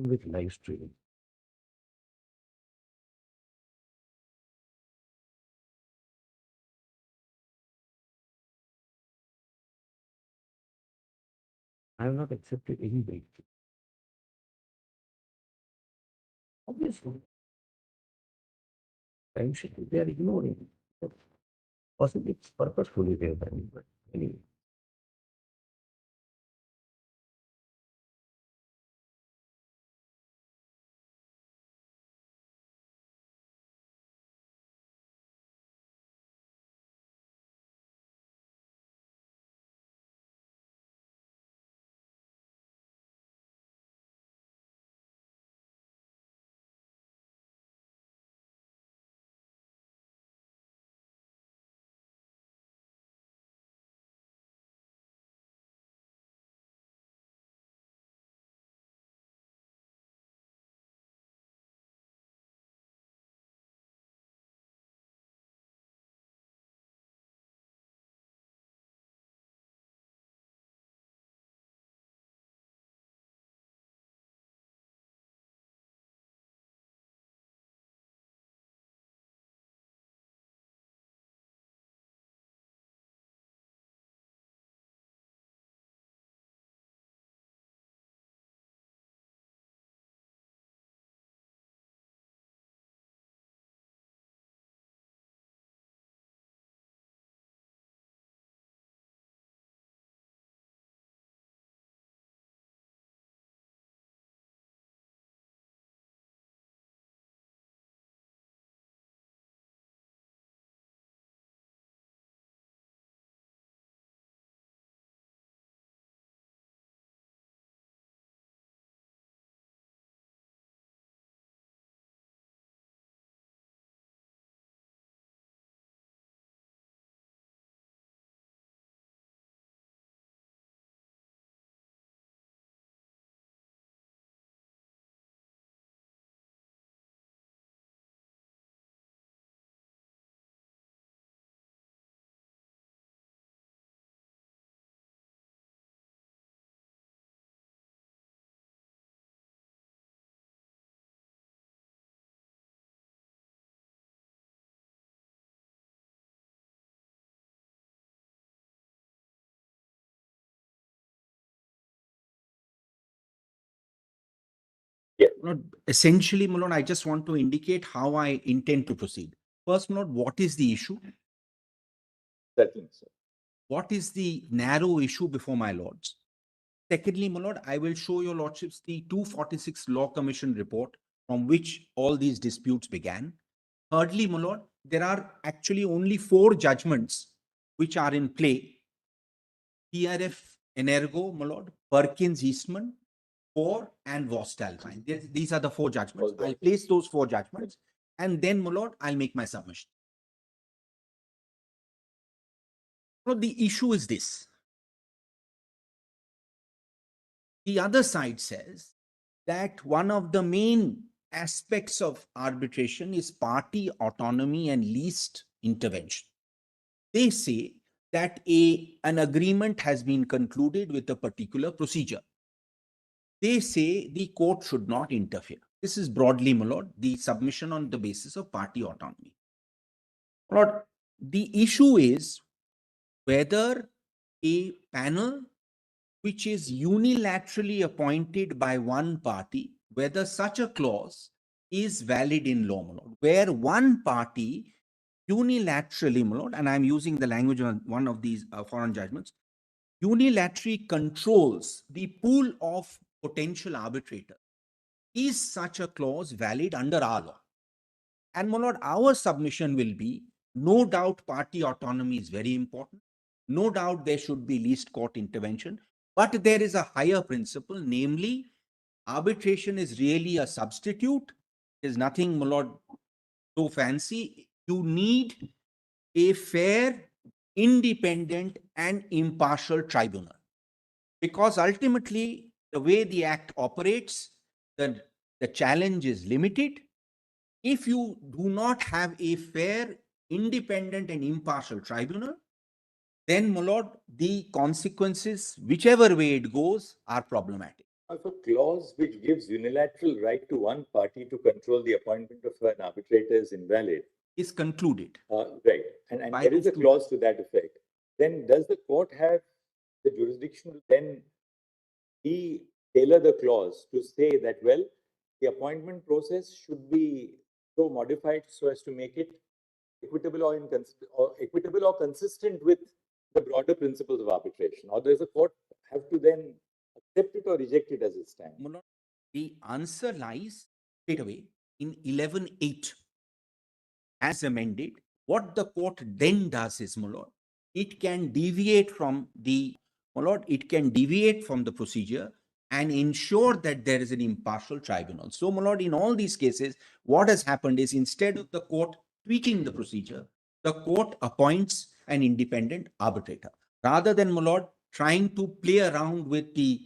with live streaming. I have not accepted any bait. Obviously, time sheet they are ignoring. Possibly it's purposefully they are done, but anyway. Yeah. Essentially, Malone, I just want to indicate how I intend to proceed. First, Malone, what is the issue? Certainly, sir. What is the narrow issue before my lords? Secondly, my lord, I will show your lordships the 246 Law Commission report from which all these disputes began. Thirdly, my lord, there are actually only 4 judgments which are in play. PRF Energo, my lord, Perkins Eastman, 4 and Vostalpine. These are the 4 judgments. I'll place those 4 judgments and then, my lord, I'll make my submission. So the issue is this. The other side says that one of the main aspects of arbitration is party autonomy and least intervention. They say that an agreement has been concluded with a particular procedure. They say the court should not interfere. This is broadly, my lord, the submission on the basis of party autonomy. My lord, the issue is whether a panel which is unilaterally appointed by one party, whether such a clause is valid in law, my lord, where one party unilaterally, my lord, and I'm using the language of one of these foreign judgments, unilaterally controls the pool of potential arbitrators. Is such a clause valid under our law? And my lord, our submission will be, no doubt party autonomy is very important. No doubt there should be least court intervention. But there is a higher principle, namely, arbitration is really a substitute. There's nothing, my lord, so fancy. You need a fair, independent, and impartial tribunal. Because ultimately, the way the act operates, the challenge is limited. If you do not have a fair, independent, and impartial tribunal, then, my lord, the consequences, whichever way it goes, are problematic. Of a clause which gives unilateral right to one party to control the appointment of an arbitrator is invalid. Is concluded. Right. And By there is a those two- clause to that effect. Then does the court have the jurisdiction to then tailor the clause to say that, well, the appointment process should be so modified so as to make it equitable or consistent with the broader principles of arbitration? Or does the court have to then accept it or reject it as it stands? My lord, the answer lies straight away in 11.8 as amended. What the court then does is, my lord, it can deviate from the, my lord, it can deviate from the procedure and ensure that there is an impartial tribunal. So, my lord, in all these cases, what has happened is instead of the court tweaking the procedure, the court appoints an independent arbitrator. Rather than, my lord, trying to play around with the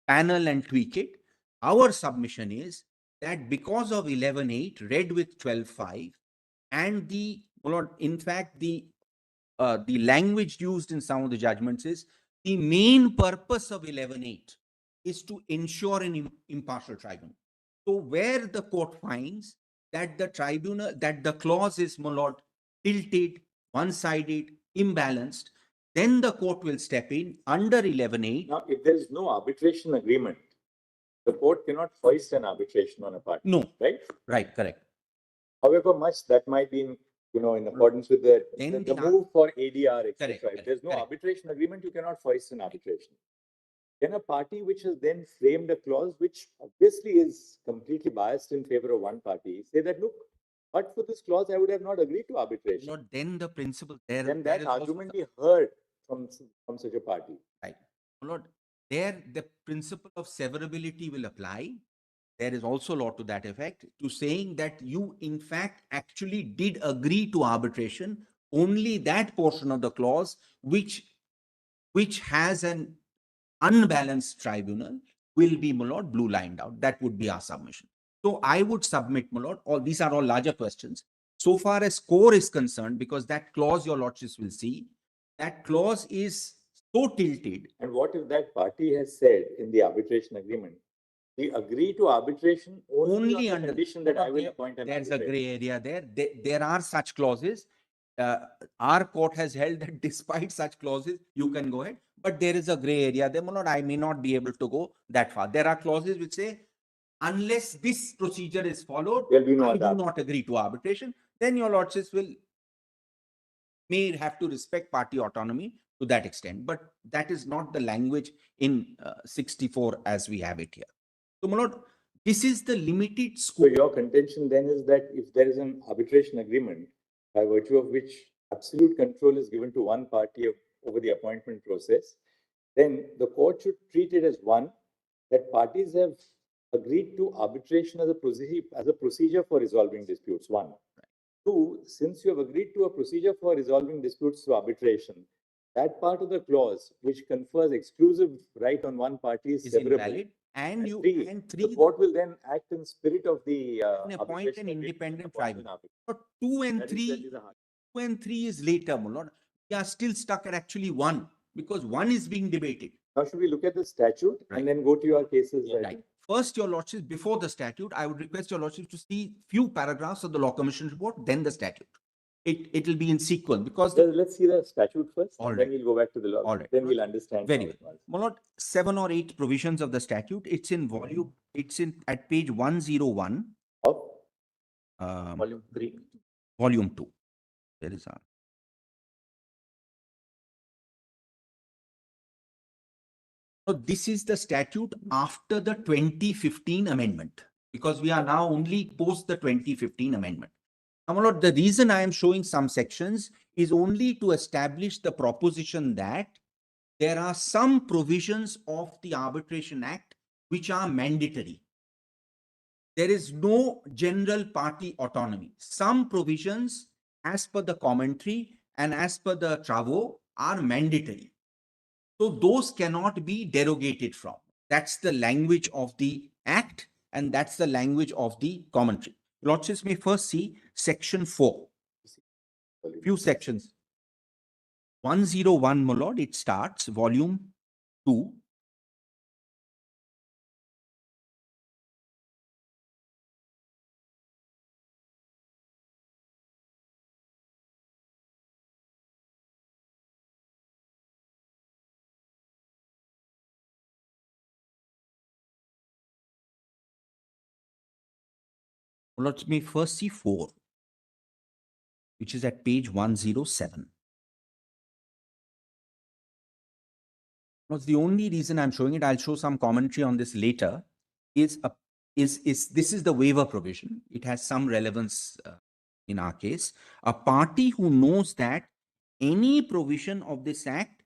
panel and tweak it, our submission is that because of 11.8 read with 12.5 and the, well, Lord, in fact, the language used in some of the judgments is the main purpose of 11.8 is to ensure an impartial tribunal. So where the court finds that the tribunal, that the clause is, my lord, tilted, one-sided, imbalanced, then the court will step in under 11.8. Now, if there is no arbitration agreement, the court cannot foist an arbitration on a party. No. Right? Right, correct. However much that might be in accordance with the move for ADR, etc. Correct, If there's no correct. arbitration agreement, you cannot foist an arbitration. Then a party which has then framed a clause which obviously is completely biased in favor of one party, say that, look, but for this clause, I would have not agreed to arbitration. Lord, then the principle there. Then there that is also argument be heard from such a party. right. Lord, there the principle of severability will apply. There is also law to that effect, to saying that you in fact actually did agree to arbitration, only that portion of the clause which has an unbalanced tribunal will be, my lord, blue lined out. That would be our submission. So I would submit, my lord, all these are all larger questions. So far as core is concerned, because that clause your lordships will see, that clause is so tilted. And what if that party has said in the arbitration agreement, we agree to arbitration only on the condition that I will appoint an There's arbitrator? a gray area there. There are such clauses. Our court has held that despite such clauses, you can go ahead. But there is a gray area there. My lord, I may not be able to go that far. There are clauses which say, unless this procedure is followed, There'll be no I other. do not agree to arbitration. Then your lordships may have to respect party autonomy to that extent. But that is not the language in 64 as we have it here. So, my lord, this is the limited So scope. your contention then is that if there is an arbitration agreement by virtue of which absolute control is given to one party over the appointment process, then the court should treat it as one, that parties have agreed to arbitration as a procedure for resolving disputes. One. Two, since you have agreed to a procedure for resolving disputes through arbitration, that part of the clause which confers exclusive right on one party is severable. Invalid. And you three, and the three court will then act in spirit of the and appoint arbitration an agreement independent and appoint an tribunal. arbitrator. But two and That three is a hard. 2 and 3 is later, my lord. We are still stuck at actually 1 because 1 is being debated. Now, should we look at the statute Right. and then go to your cases? Right. First, your lordship, before the statute, I would request your lordship to see few paragraphs of the Law Commission report, then the statute. It will be in sequence because Let's see the statute first, All and right. then we'll go back to the law. All right. Then we'll understand. Very how well. it was. My lord, 7 or 8 provisions of the statute. It's in volume. It's in at page 101, Of volume 3. 2. There is a. So this is the statute after the 2015 amendment, because we are now only post the 2015 amendment. Now, my lord, the reason I am showing some sections is only to establish the proposition that there are some provisions of the Arbitration Act which are mandatory. There is no general party autonomy. Some provisions, as per the commentary and as per the travaux, are mandatory. So those cannot be derogated from. That's the language of the Act, and that's the language of the commentary. Lordships may first see section 4. Few sections. 101, my lord, it starts, volume 2. Let me first see 4, which is at page 107. That's the only reason I'm showing it. I'll show some commentary on this later. Is this is the waiver provision? It has some relevance in our case. A party who knows that any provision of this act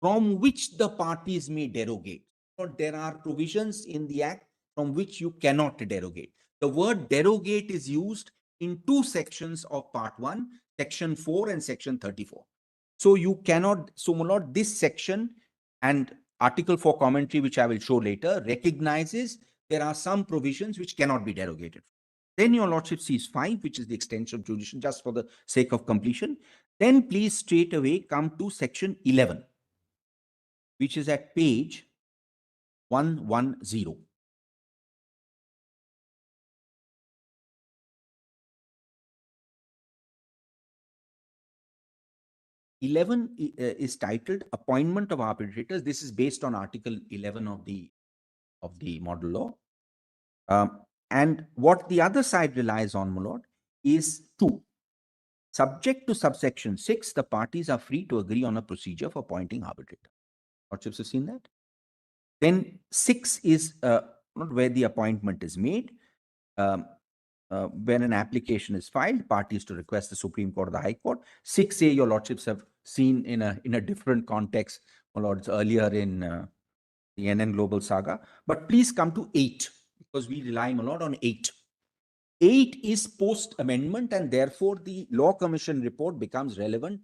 from which the parties may derogate. Or there are provisions in the act from which you cannot derogate. The word derogate is used in 2 sections of part 1, section 4 and section 34. So you cannot, so my lord, this section and article 4 commentary, which I will show later, recognizes there are some provisions which cannot be derogated. Then your lordship sees 5, which is the extension of jurisdiction, just for the sake of completion. Then please straight away come to section 11, which is at page 110. Is titled Appointment of Arbitrators. This is based on Article 11 of the model law. And what the other side relies on, my lord, is 2. Subject to subsection 6, the parties are free to agree on a procedure for appointing arbitrator. Lordships have seen that. Then 6 is where the appointment is made. When an application is filed, parties to request the Supreme Court or the High Court. 6A, your lordships have seen in a different context, my lords, earlier in the NN Global saga. But please come to 8, because we rely a lot on 8. 8 is post-amendment, and therefore the Law Commission report becomes relevant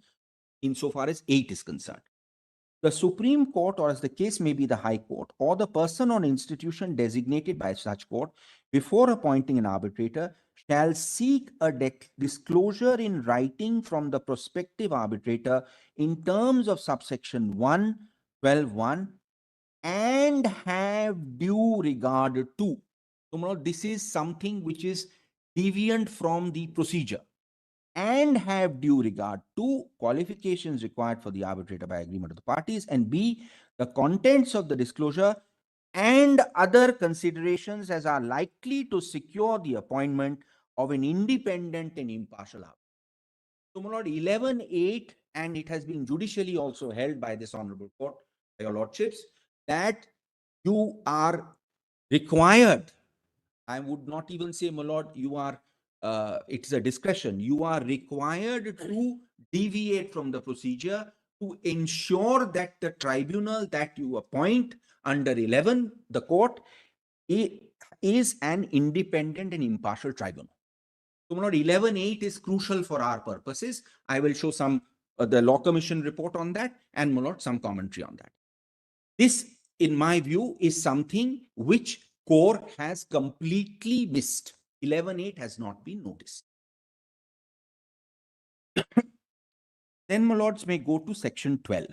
insofar as 8 is concerned. The Supreme Court, or as the case may be the High Court, or the person or institution designated by such court, before appointing an arbitrator, shall seek a disclosure in writing from the prospective arbitrator in terms of subsection 1, 12(1), and have due regard to. So, this is something which is deviant from the procedure. And have due regard to qualifications required for the arbitrator by agreement of the parties, and B, the contents of the disclosure and other considerations as are likely to secure the appointment of an independent and impartial arbitrator. So, my lord, 11.8, and it has been judicially also held by this honorable court, by your lordships, that you are required, I would not even say, my lord, you are, it's a discretion. You are required to deviate from the procedure to ensure that the tribunal that you appoint under 11, the court, is an independent and impartial tribunal. So, my lord, 11.8 is crucial for our purposes. I will show some, the Law Commission report on that, and my lord, some commentary on that. This, in my view, is something which core has completely missed. 11.8 has not been noticed. Then, my lords, may go to section 12,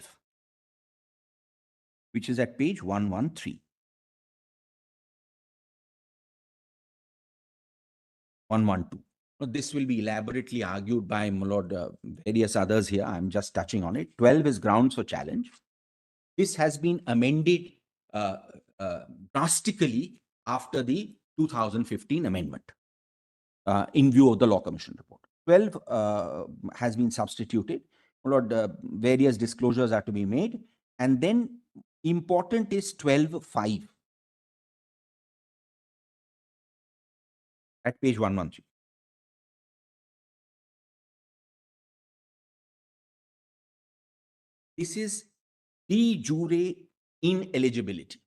which is at page 113. 112. Now, this will be elaborately argued by, my lord, various others here. I'm just touching on it. 12 is grounds for challenge. This has been amended drastically after the 2015 amendment in view of the Law Commission report. 12 has been substituted. Lord, various disclosures are to be made. And then important is 12.5 at page 113. This is de jure ineligibility.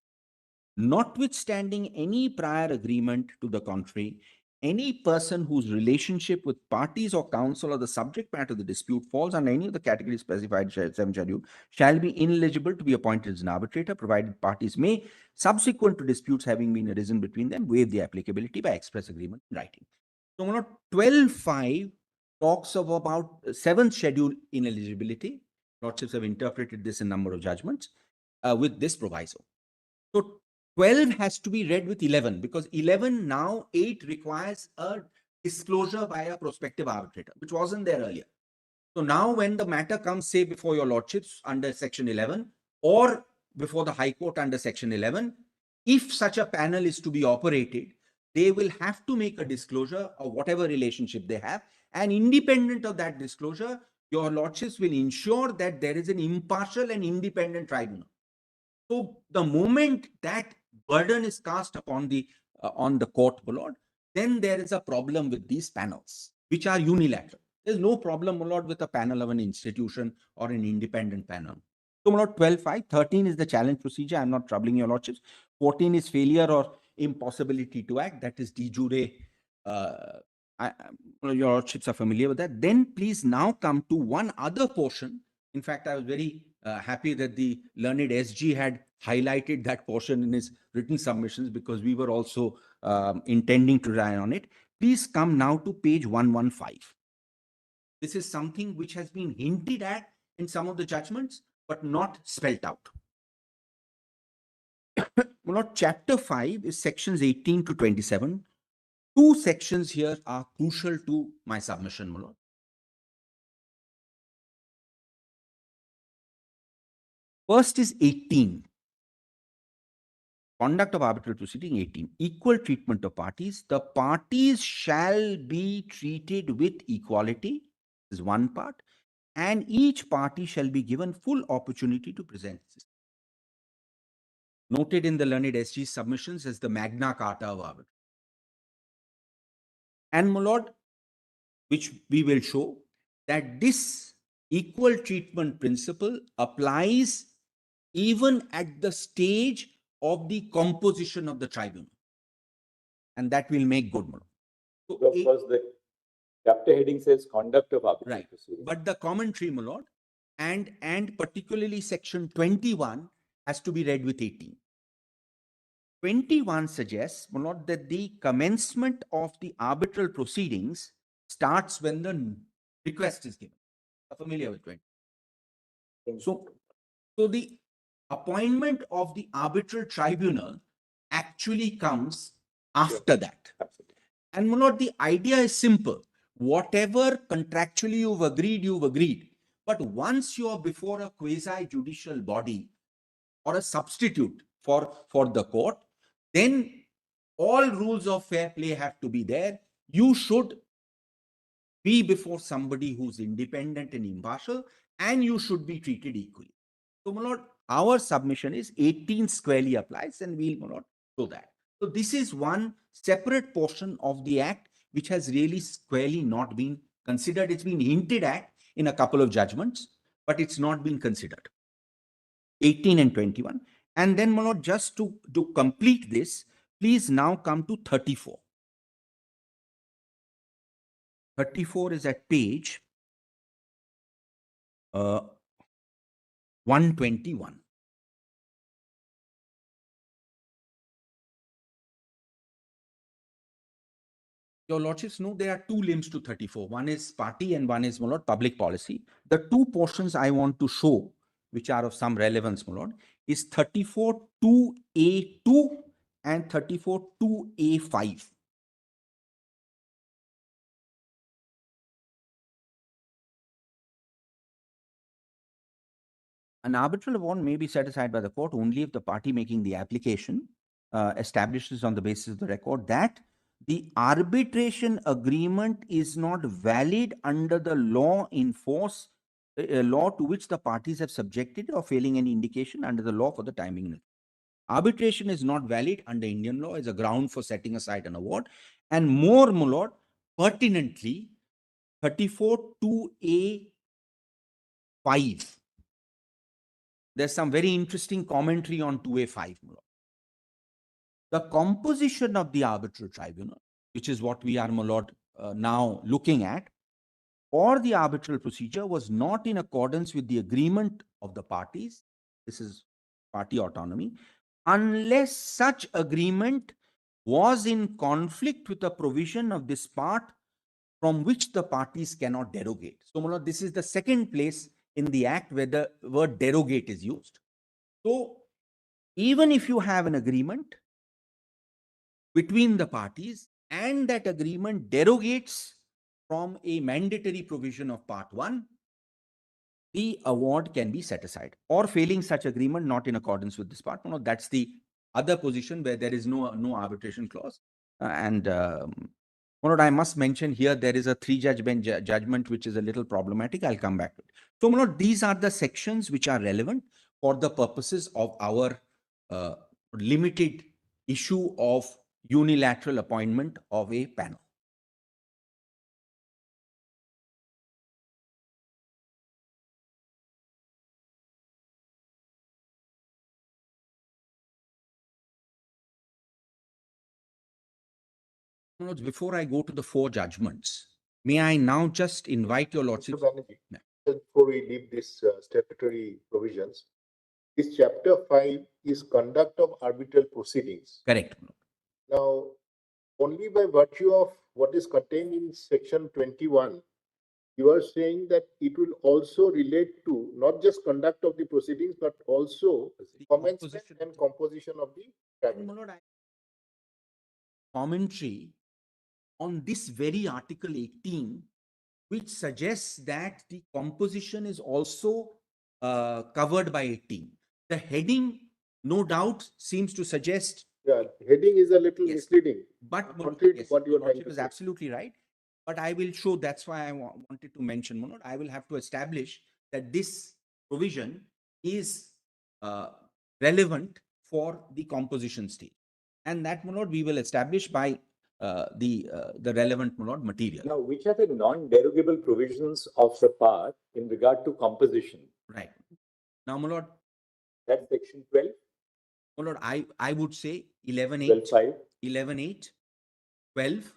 Notwithstanding any prior agreement to the contrary, any person whose relationship with parties or counsel or the subject matter of the dispute falls under any of the categories specified in 7th schedule shall be ineligible to be appointed as an arbitrator, provided parties may, subsequent to disputes having been arisen between them, waive the applicability by express agreement in writing. So, 12.5 talks of about 7th schedule ineligibility. Lordships have interpreted this in a number of judgments with this proviso. So, 12 has to be read with 11, because 11 now 8 requires a disclosure by a prospective arbitrator, which wasn't there earlier. So now when the matter comes, say, before your lordships under section 11 or before the High Court under section 11, if such a panel is to be operated, they will have to make a disclosure of whatever relationship they have. And independent of that disclosure, your lordships will ensure that there is an impartial and independent tribunal. So the moment that burden is cast upon the on the court, my lord, then there is a problem with these panels, which are unilateral. There's no problem, my lord, with a panel of an institution or an independent panel. So, my lord, 12.5, 13 is the challenge procedure. I'm not troubling your lordships. 14 is failure or impossibility to act. That is de jure. Your lordships are familiar with that. Then please now come to one other portion. In fact, I was very happy that the learned SG had highlighted that portion in his written submissions, because we were also intending to rely on it. Please come now to page 115. This is something which has been hinted at in some of the judgments, but not spelt out. Well, chapter 5 is sections 18 to 27. Two sections here are crucial to my submission, my lord. First is 18. Conduct of arbitral proceeding. 18. Equal treatment of parties. The parties shall be treated with equality, is one part, and each party shall be given full opportunity to present this. Noted in the learned SG submissions as the Magna Carta of arbitration. And, my lord, which we will show that this equal treatment principle applies even at the stage of the composition of the tribunal. And that will make good, my lord. So, of course, the chapter heading says conduct of arbitral right. proceedings. But the commentary, my lord, and particularly section 21 has to be read with 18. 21 suggests, my lord, that the commencement of the arbitral proceedings starts when the request is given. Are familiar with 20? So the appointment of the arbitral tribunal actually comes after that. Absolutely. And, my lord, the idea is simple. Whatever contractually you've agreed, you've agreed. But once you are before a quasi-judicial body or a substitute for the court, then all rules of fair play have to be there. You should be before somebody who's independent and impartial, and you should be treated equally. So, my lord, our submission is 18 squarely applies, and we'll, my lord, show that. So this is one separate portion of the act which has really squarely not been considered. It's been hinted at in a couple of judgments, but it's not been considered. 18 and 21. And then, my lord, just to complete this, please now come to 34. 34 is at page 121. Your lordships know there are two limbs to 34. One is party and one is, my lord, public policy. The two portions I want to show, which are of some relevance, my lord, is 34.2A2 and 34.2A5. An arbitral award may be set aside by the court only if the party making the application establishes on the basis of the record that the arbitration agreement is not valid under the law in force, law to which the parties have subjected, or failing any indication under the law for the timing. Arbitration is not valid under Indian law as a ground for setting aside an award. And more, my lord, pertinently, 34.2A5. There's some very interesting commentary on 2A5. The composition of the arbitral tribunal, which is what we are, my lord, now looking at, or the arbitral procedure was not in accordance with the agreement of the parties. This is party autonomy, unless such agreement was in conflict with the provision of this part from which the parties cannot derogate. So, my lord, this is the second place in the act where the word derogate is used. So, even if you have an agreement between the parties and that agreement derogates from a mandatory provision of part 1, the award can be set aside. Or failing such agreement not in accordance with this part. No, that's the other position where there is no arbitration clause. My lord, I must mention here there is a three-judge bench judgment which is a little problematic. I'll come back to it. So, my lord, these are the sections which are relevant for the purposes of our limited issue of unilateral appointment of a panel. My lords, before I go to the four judgments, may I now just invite your lordship? Mr. Banerjee, Yeah. just before we leave these statutory provisions, this chapter 5 is conduct of arbitral proceedings. Correct. my lord. Now, only by virtue of what is contained in section 21, you are saying that it will also relate to not just conduct of the proceedings, but also The commencement composition- and composition of the And, tribunal. my lord, commentary on this very Article 18, which suggests that the composition is also covered by 18. The heading, no doubt, seems to suggest, Yeah, heading is a little Yes. misleading. but Contrary to yes, what you your are trying lordship to is say. absolutely right. But I will show, that's why I wanted to mention, my lord, I will have to establish that this provision is relevant for the composition stage. And that, my lord, we will establish by the relevant, my lord, material. Now, which are the non-derogable provisions of the part in regard to composition? Right. Now, my lord, That's section 12, my lord, I would say 11.8, 12.5. 11.8, 12,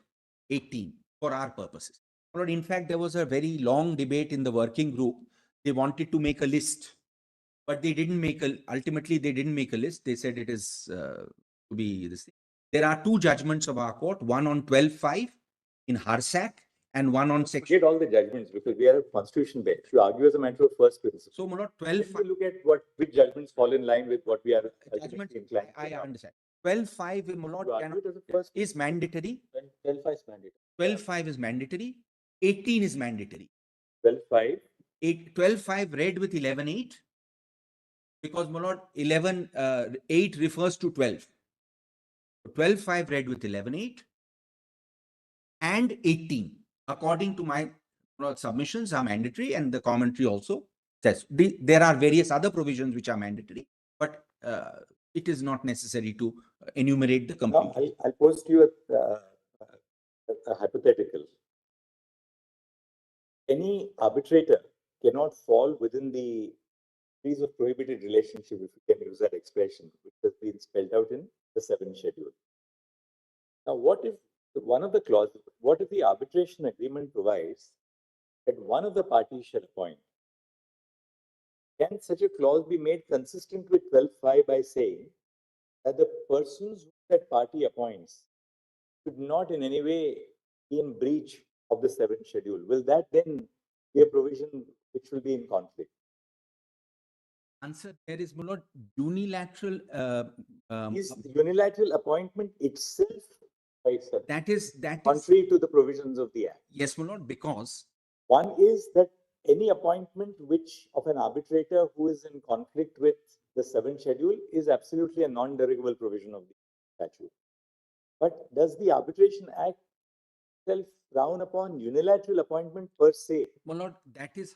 18 for our purposes. My lord, in fact, there was a very long debate in the working group. They wanted to make a list, but they didn't make ultimately they didn't make a list. They said it is to be this thing. There are two judgments of our court, one on 12.5 in Harsak and one on section. Forget all the judgments because we are a constitution bench. You argue as a matter of first principle. So, my lord, Then 12.5 we look at which judgments fall in line with what we are judgment, ultimately inclined I to. understand. 12.5, my lord, You argue it as a first is mandatory. 12.5 is mandatory. 12.5 is mandatory. 18 is mandatory. 12.5. 12.5 read with 11.8 because, my lord, 11.8 refers to 12. 12.5 read with 11.8 and 18, according to my submissions, are mandatory, and the commentary also says there are various other provisions which are mandatory, but it is not necessary to enumerate the Now, complete. I'll pose to you a hypothetical. Any arbitrator cannot fall within the degrees of prohibited relationship, if you can use that expression, which has been spelled out in the 7th schedule. Now, what if one of the clauses, what if the arbitration agreement provides that one of the parties shall appoint? Can such a clause be made consistent with 12.5 by saying that the persons who that party appoints should not in any way be in breach of the 7th schedule? Will that then be a provision which will be in conflict? Answer: there is, my lord, unilateral. Is unilateral appointment itself by itself That is contrary to the provisions of the Act? yes, my lord, because One is that any appointment which of an arbitrator who is in conflict with the 7th schedule is absolutely a non-derogable provision of the statute. But does the Arbitration Act itself frown upon unilateral appointment per se? my lord, that is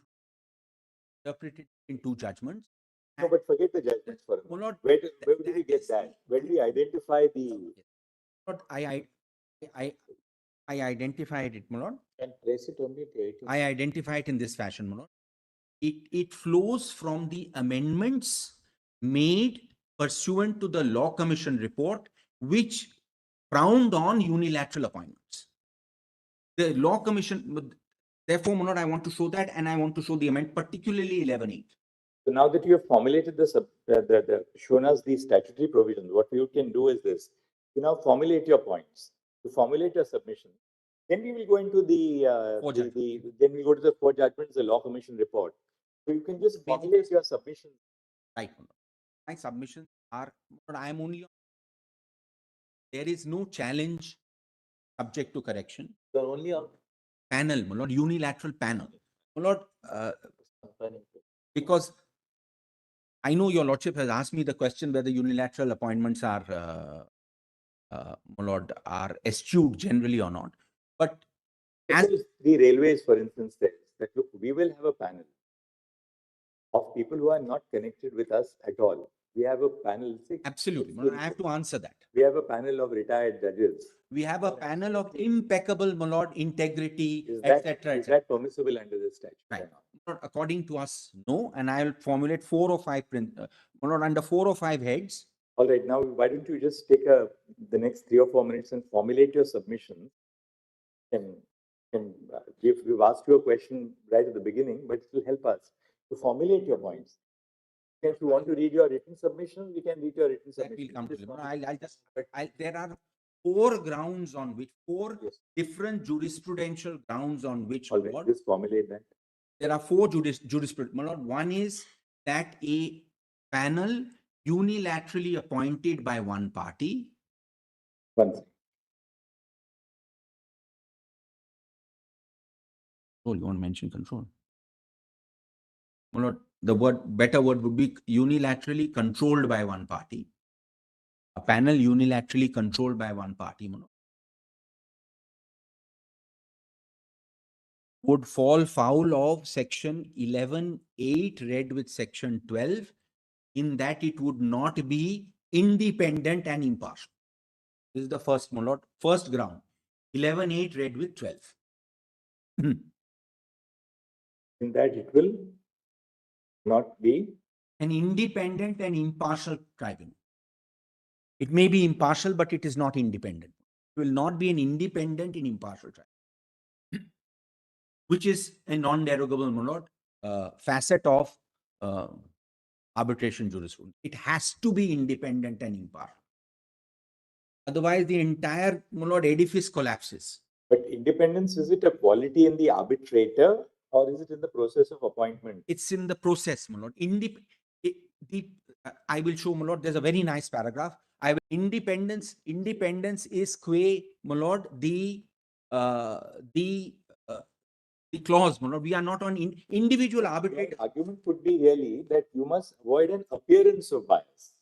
interpreted in two judgments. No, but forget the judgments for a My moment. lord, Where do we that get is that? the- Where do we identify the? Lord, I identified it, my lord. And trace it only to 18. I identify it in this fashion, my lord. It flows from the amendments made pursuant to the Law Commission report, which frowned on unilateral appointments. The Law Commission, therefore, my lord, I want to show that, and I want to show the amendment, particularly 11.8. So now that you have formulated shown us these statutory provisions, what you can do is this: you now formulate your points, you formulate your submission. Then we will go into then we go to the four judgments, the Law Commission report. So you can just formulate your submission. Right, my lord. My submissions are, but I am only, there is no challenge subject to correction. You're only on Panel, my lord, unilateral panel. My lord, because I know your lordship has asked me the question whether unilateral appointments are my lord, are eschewed generally or not. But as Suppose the railways, for instance, says that look, we will have a panel of people who are not connected with us at all. We have a panel. absolutely, my lord, I have to answer that. We have a panel of retired judges. We have a panel of impeccable, my lord, integrity, Is that, etc. is that permissible under the statute? Right. or not? Not according to us, no. And I will formulate 4 or 5 my lord, under 4 or 5 heads. All right, now why don't you just take the next 3 or 4 minutes and formulate your submission? We've asked you a question right at the beginning, but it will help us to formulate your points. If you want to read your written submission, we can read your written That will submission. come to Just you. formulate. There are 4 grounds on which, 4 Yes. different jurisprudential grounds on which, All my right, lord, just formulate that. there are 4 jurisprudence. My lord, one is that a panel unilaterally appointed by one party. One thing. Oh, you want to mention control? My lord, the better word would be unilaterally controlled by one party. A panel unilaterally controlled by one party, my lord, would fall foul of section 11(8) read with section 12, in that it would not be independent and impartial. This is the first, my lord, first ground. 11(8) read with 12. In that it will not be. An independent and impartial tribunal. It may be impartial, but it is not independent. It will not be an independent and impartial tribunal, which is a non-derogable, my lord, facet of arbitration jurisprudence. It has to be independent and impartial. Otherwise, the entire, my lord, edifice collapses. But independence, is it a quality in the arbitrator or is it in the process of appointment? It's in the process, my lord. I will show, my lord, there's a very nice paragraph. Independence is qua, my lord, the clause, my lord. We are not on individual arbitrator. The argument would be really that you must avoid an appearance of bias,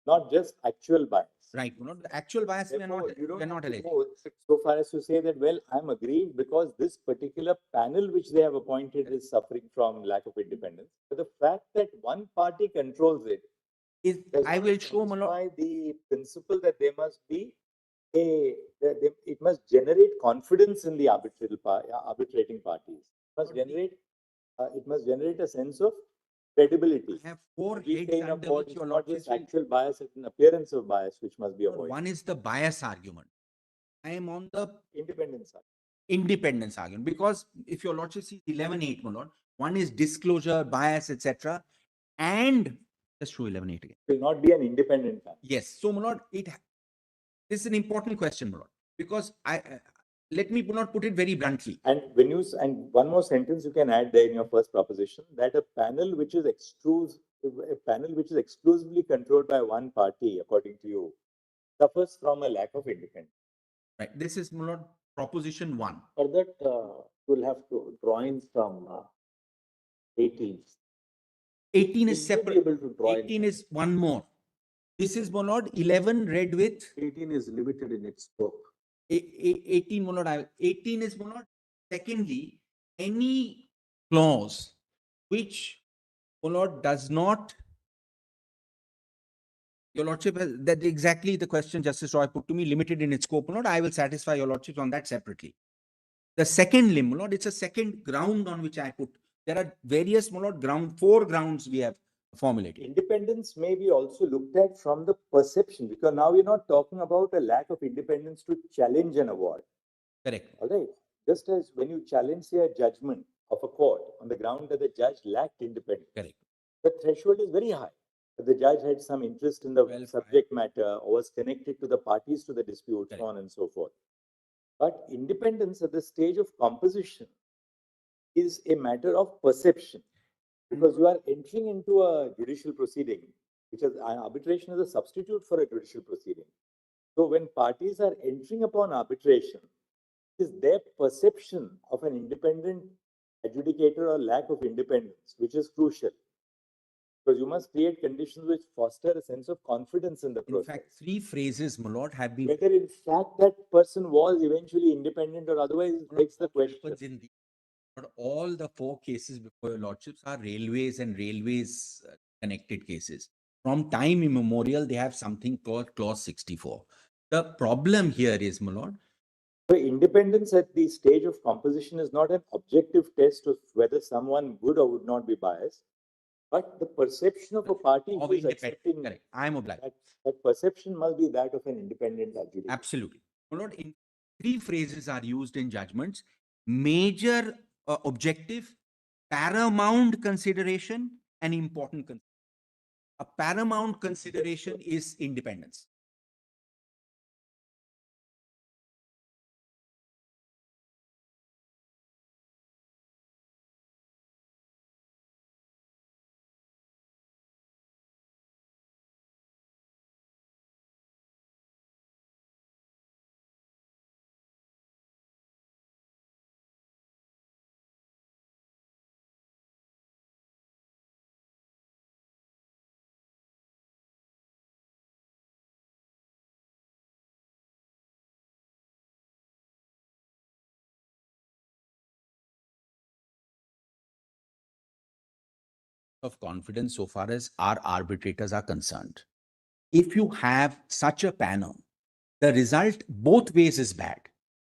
not just actual bias. Right, my lord. The actual bias we are not, you don't we are not have to alleging. go so far as to say that, well, I'm agreed because this particular panel which they have appointed is suffering from lack of independence. But the fact that one party controls it does I not will show, my lord. satisfy the principle that there must be it must generate confidence in the arbitrating parties. It must generate a sense of credibility. I have 4 We heads say in a under court, which it's your not lordship just will. actual bias, it's an appearance of bias which must be avoided. One is the bias argument. I am on the Independence. independence argument, because if your lordship sees 11(8), my lord, one is disclosure, bias, etc. And let's show 11(8) again. Will not be an independent panel. Yes. So, my lord, this is an important question, my lord, because let me not put it very bluntly. And and one more sentence you can add there in your first proposition, that a panel which is exclusively controlled by one party, according to you, suffers from a lack of independence. Right. This is, my lord, proposition 1. For that, we'll have to draw in from 18. 18 is Will you be separate. able to draw in? 18 is one more. This is, my lord, 11 read with 18 is limited in its scope. 18, my lord. 18 is, my lord. Secondly, any clause which, my lord, does not. Your lordship has that exactly the question Justice Roy put to me, limited in its scope, my lord. I will satisfy your lordship on that separately. The second limb, my lord, it's a second ground on which I put. There are various, my lord, 4 grounds we have formulated. Independence may be also looked at from the perception, because now we're not talking about a lack of independence to challenge an award. Correct. All right. Just as when you challenge, say, a judgment of a court on the ground that the judge lacked independence, Correct. the threshold is very high. That the judge had some interest in the subject matter or was connected to the parties to the dispute, so on and so forth. But independence at the stage of composition is a matter of perception, because you are entering into a judicial proceeding, which is arbitration is a substitute for a judicial proceeding. So when parties are entering upon arbitration, it is their perception of an independent adjudicator or lack of independence which is crucial. Because you must create conditions which foster a sense of confidence in the In process. fact, three phrases, my lord, have been. Whether in fact that person was eventually independent or otherwise begs the question. Happens in the, but all the four cases before your lordships are railways and railways connected cases. From time immemorial, they have something called clause 64. The problem here is, my lord, So independence at the stage of composition is not an objective test of whether someone would or would not be biased, but the perception of a party of who is independent. accepting Correct. I am obliged. that perception must be that of an independent adjudicator. Absolutely. My lord, in three phrases are used in judgments: major objective, paramount consideration, and important consideration. A paramount consideration is independence. Of confidence so far as our arbitrators are concerned. If you have such a panel, the result both ways is bad.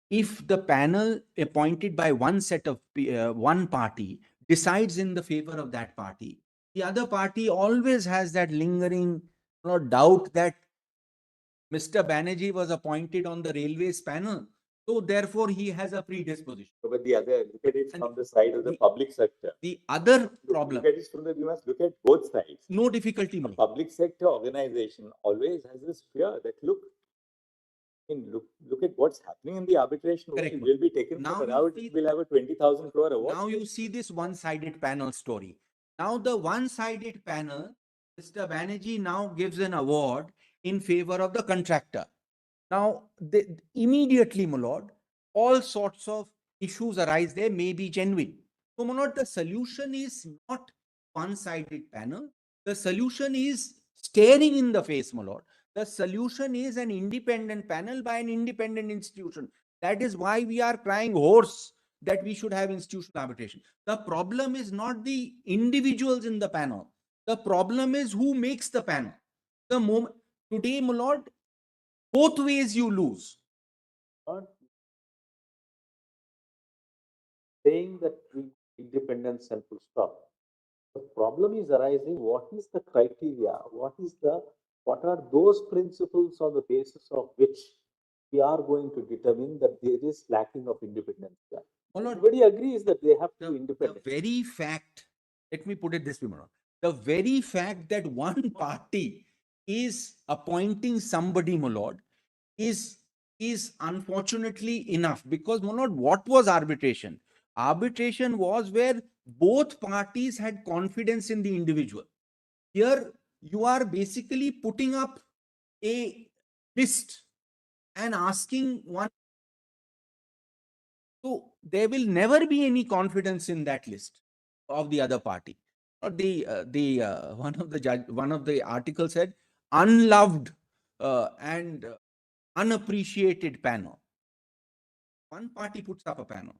If the panel appointed by one set of one party decides in the favor of that party, the other party always has that lingering doubt that Mr. Banerjee was appointed on the railways panel, so therefore he has a predisposition. But the other, look at it And from the side of the public sector. The other problem, Look at it from the, we must look at both sides. no difficulty, A Manu. public sector organization always has this fear that look at what's happening in the arbitration. Correct, Will be taken Now for you route. see- We'll have a 20,000 crore award. Now you see this one-sided panel story. Now the one-sided panel, Mr. Banerjee now gives an award in favor of the contractor. Now, immediately, my lord, all sorts of issues arise there, may be genuine. So, my lord, the solution is not one-sided panel. The solution is staring in the face, my lord. The solution is an independent panel by an independent institution. That is why we are crying hoarse that we should have institutional arbitration. The problem is not the individuals in the panel. The problem is who makes the panel. The moment today, my lord, both ways you lose. Not saying that independence and full stop. The problem is arising, what is the criteria? What are those principles on the basis of which we are going to determine that there is lacking of independence? My lord, Everybody agrees that they have to be the independent. very fact, let me put it this way, my lord. The very fact that one party is appointing somebody, my lord, is unfortunately enough, because, my lord, what was arbitration? Arbitration was where both parties had confidence in the individual. Here you are basically putting up a list and asking one. So there will never be any confidence in that list of the other party. Or the one of the articles said unloved and unappreciated panel. One party puts up a panel.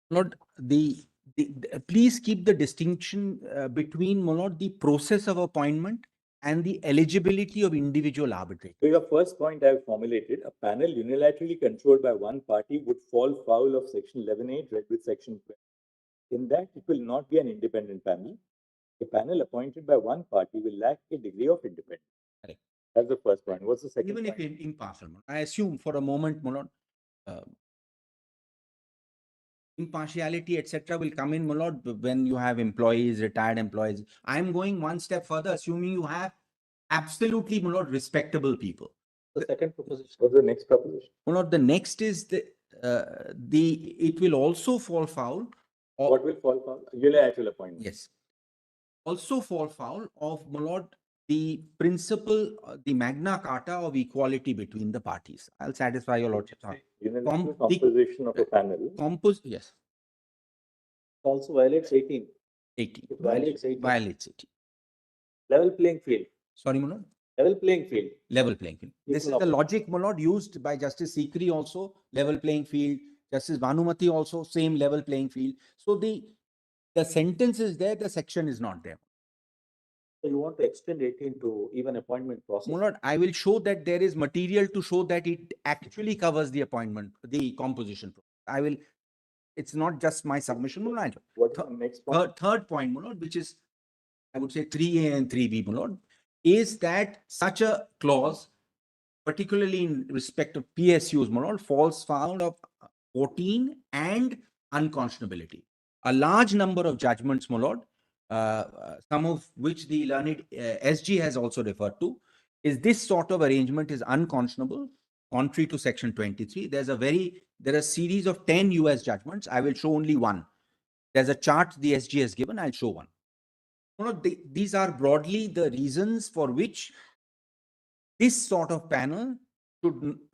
Lord, please keep the distinction between, my lord, the process of appointment and the eligibility of individual arbitrators. So your first point I have formulated, a panel unilaterally controlled by one party would fall foul of section 11(8) read with section 12. In that, it will not be an independent panel. A panel appointed by one party will lack a degree of independence. Correct. That's the first point. What's the second Even point? if impartial, my lord. I assume for a moment, my lord, impartiality, etc., will come in, my lord, when you have employees, retired employees. I'm going one step further, assuming you have absolutely, my lord, respectable people. The second proposition. What's the next proposition? My lord, the next is it will also fall foul of, What will fall foul? Unilateral appointment. yes, also fall foul of, my lord, the principle, the Magna Carta of equality between the parties. I'll satisfy your lordship. Unilateral the- composition of a panel. Yes, Also violates 18. 18. It violates 18. Violates 18. Level playing field. Sorry, my lord. Level playing field. Level playing field. This is Equal the opportunity. logic, my lord, used by Justice Sikri also, level playing field. Justice Bhanumati also, same level playing field. So the sentence is there, the section is not there. So you want to extend 18 to even appointment process. My lord, I will show that there is material to show that it actually covers the appointment, the composition. I will, it's not just my submission. My lord. What is the next point? Third point, my lord, which is, I would say 3A and 3B, my lord, is that such a clause, particularly in respect of PSUs, my lord, falls foul of 14 and unconscionability. A large number of judgments, my lord, some of which the learned SG has also referred to, is this sort of arrangement is unconscionable, contrary to section 23. There are a series of 10 US judgments. I will show only one. There's a chart the SG has given. I'll show one. These are broadly the reasons for which this sort of panel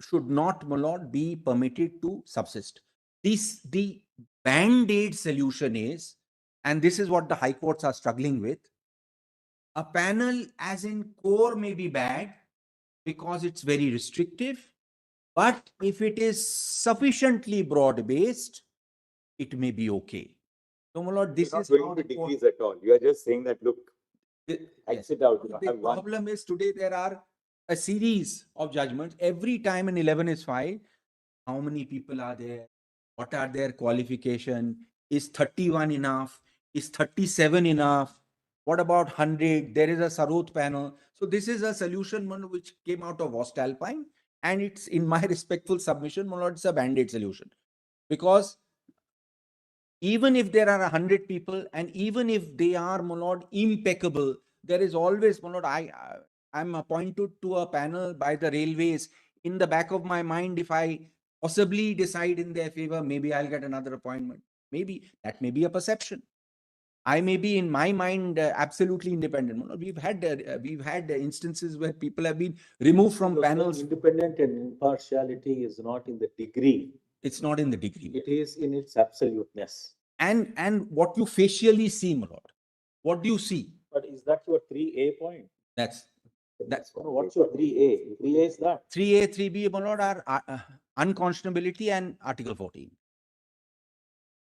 should not, my lord, be permitted to subsist. The band-aid solution is, and this is what the high courts are struggling with, a panel as in core may be bad because it's very restrictive, but if it is sufficiently broad-based, it may be okay. So, my lord, this You're is not how going the to court. degrees at all. You are just saying that, look, Yes. exit out. You know, The have one. problem is today there are a series of judgments. Every time an 11 is filed, how many people are there? What are their qualification? Is 31 enough? Is 37 enough? What about 100? There is a Sarot panel. So this is a solution, my lord, which came out of Voestalpine, and it's in my respectful submission, my lord, it's a band-aid solution. Because even if there are 100 people and even if they are, my lord, impeccable, there is always, my lord, I'm appointed to a panel by the railways. In the back of my mind, if I possibly decide in their favor, maybe I'll get another appointment. Maybe that may be a perception. I may be in my mind absolutely independent. My lord, we've had instances where people have been removed from You're saying panels. independent and impartiality is not in the degree. It's not in the degree. It is in its absoluteness. And what you facially see, my lord. What do you see? But is that your 3A point? That's No, what's your 3A? 3A is that. 3A, 3B, my lord, are unconscionability and Article 14.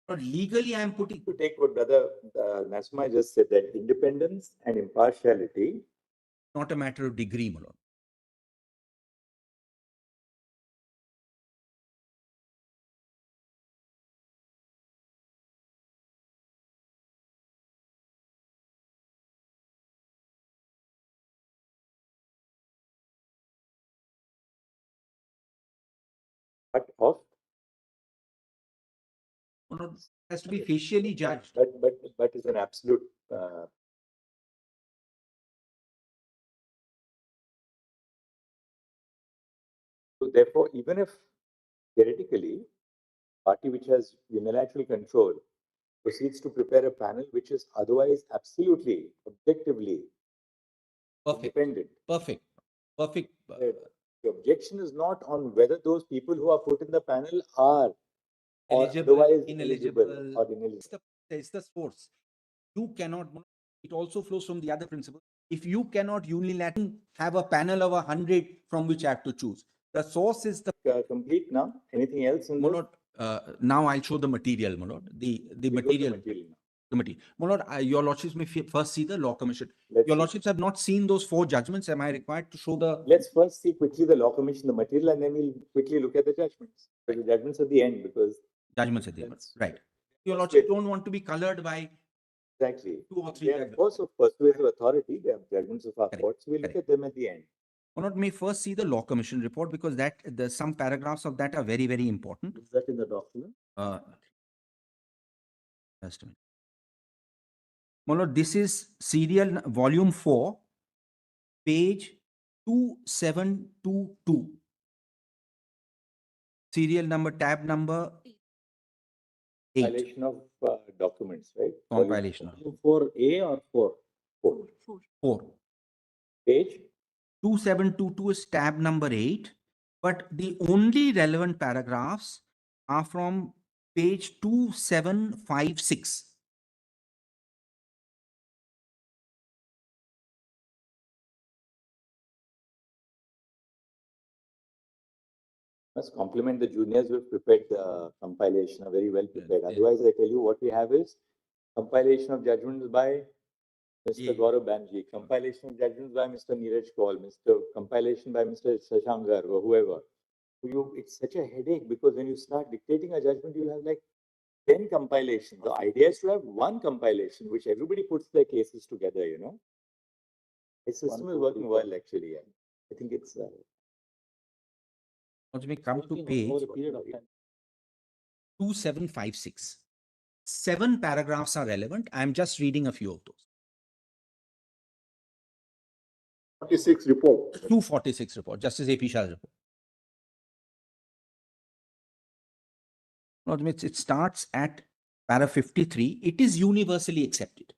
But legally, I am putting. To take what Brother Nasma just said, that independence and impartiality. Not a matter of degree, my lord. But of. My lord, it has to be facially judged. But is an absolute. So therefore, even if theoretically, party which has unilateral control proceeds to prepare a panel which is otherwise absolutely, objectively Perfect. independent. Perfect. Perfect. The objection is not on whether those people who are put in the panel are Eligible, or otherwise ineligible. eligible or ineligible. It's the source. You cannot, it also flows from the other principle. If you cannot unilaterally have a panel of 100 from which I have to choose, the source is the. Complete now. Anything else in My this? lord, Now I'll show the material, my lord. The We go to material. material now. The material. My lord, your lordships may first see the law commission. Let's Your see. lordships have not seen those 4 judgments. Am I required to show the? Let's first see quickly the law commission, the material, and then we'll quickly look at the judgments. But the judgments at the end, because Judgments at the end. that's Right. Your First lordship with- don't want to be colored by exactly. 2 or 3 They are, of judgments. course, of persuasive authority. They are judgments of our Correct. courts. We'll look Correct. at them at the end. My lord, may first see the law commission report, because some paragraphs of that are very, very important. Is that in the document? Just a minute. My lord, this is volume 4, page 2722. Serial number, tab number 8. Violation of documents, right? Compilation. Volume For A or for? 4. 4. Page 2722 is tab number 8, but the only relevant paragraphs are from page 2756. must compliment the juniors who have prepared the compilation, are very well prepared. Yeah. Otherwise, I tell you what we have is compilation of judgments by Mr. Yeah. Gaurav Banji, compilation of judgments by Mr. Neeraj Kaul, compilation by Mr. Shashankar or whoever. It's such a headache because when you start dictating a judgment, you have like 10 compilations. The idea is to have one compilation, which everybody puts their cases together, you know. The system is working well, actually. Yeah. I think it's Once we come to Over page a period of time. 2756. 7 paragraphs are relevant. I'm just reading a few of those. 46 report. 246 report, Justice A.P. Shah's report. It starts at para 53. It is universally accepted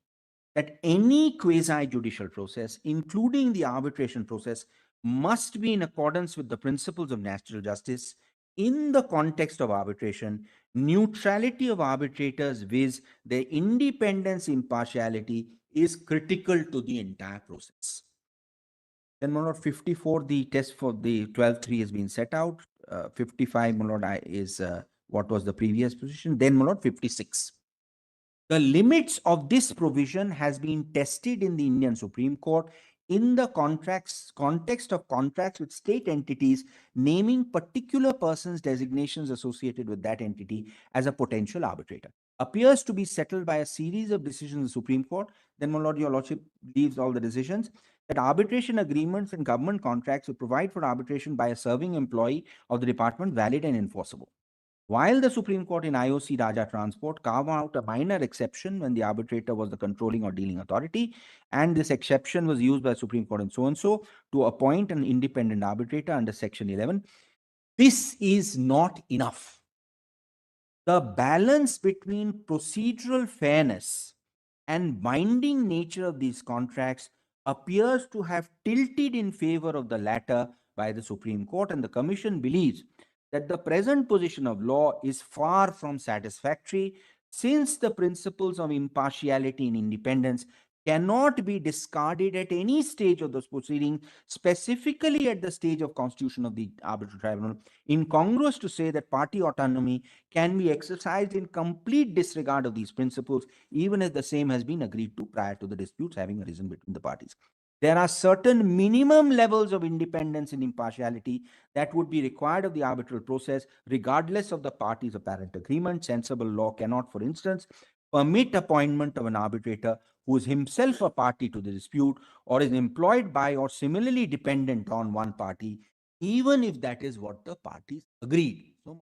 that any quasi-judicial process, including the arbitration process, must be in accordance with the principles of natural justice in the context of arbitration, neutrality of arbitrators viz. Their independence, impartiality is critical to the entire process. Then, my lord, 54, the test for the 12.3 has been set out. 55, my lord, is what was the previous position. Then, my lord, 56. The limits of this provision has been tested in the Indian Supreme Court in the context of contracts with state entities, naming particular persons' designations associated with that entity as a potential arbitrator. Appears to be settled by a series of decisions in the Supreme Court. Then, my lord, your lordship leaves all the decisions that arbitration agreements and government contracts will provide for arbitration by a serving employee of the department valid and enforceable. While the Supreme Court in IOC Raja Transport carved out a minor exception when the arbitrator was the controlling or dealing authority, and this exception was used by the Supreme Court in so-and-so to appoint an independent arbitrator under Section 11, this is not enough. The balance between procedural fairness and binding nature of these contracts appears to have tilted in favor of the latter by the Supreme Court, and the Commission believes that the present position of law is far from satisfactory, since the principles of impartiality and independence cannot be discarded at any stage of those proceedings, specifically at the stage of constitution of the arbitral tribunal, incongruous to say that party autonomy can be exercised in complete disregard of these principles, even if the same has been agreed to prior to the disputes having arisen between the parties. There are certain minimum levels of independence and impartiality that would be required of the arbitral process, regardless of the parties' apparent agreement. Sensible law cannot, for instance, permit appointment of an arbitrator who is himself a party to the dispute or is employed by or similarly dependent on one party, even if that is what the parties agreed. So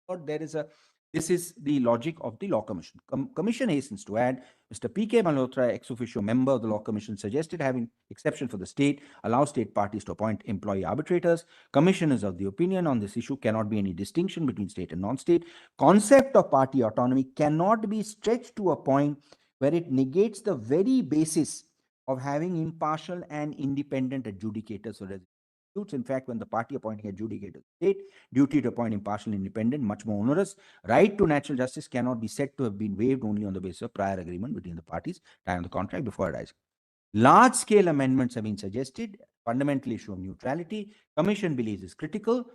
this is the logic of the Law Commission. Commission hastens to add, Mr. P.K. Malhotra, ex officio member of the Law Commission, suggested having exception for the state, allow state parties to appoint employee arbitrators. Commission is of the opinion on this issue cannot be any distinction between state and non-state. Concept of party autonomy cannot be stretched to a point where it negates the very basis of having impartial and independent adjudicators for disputes. In fact, when the party appointing adjudicator state, duty to appoint impartial and independent, much more onerous. Right to natural justice cannot be said to have been waived only on the basis of prior agreement between the parties, time of the contract before arising. Large-scale amendments have been suggested. Fundamental issue of neutrality, Commission believes is critical.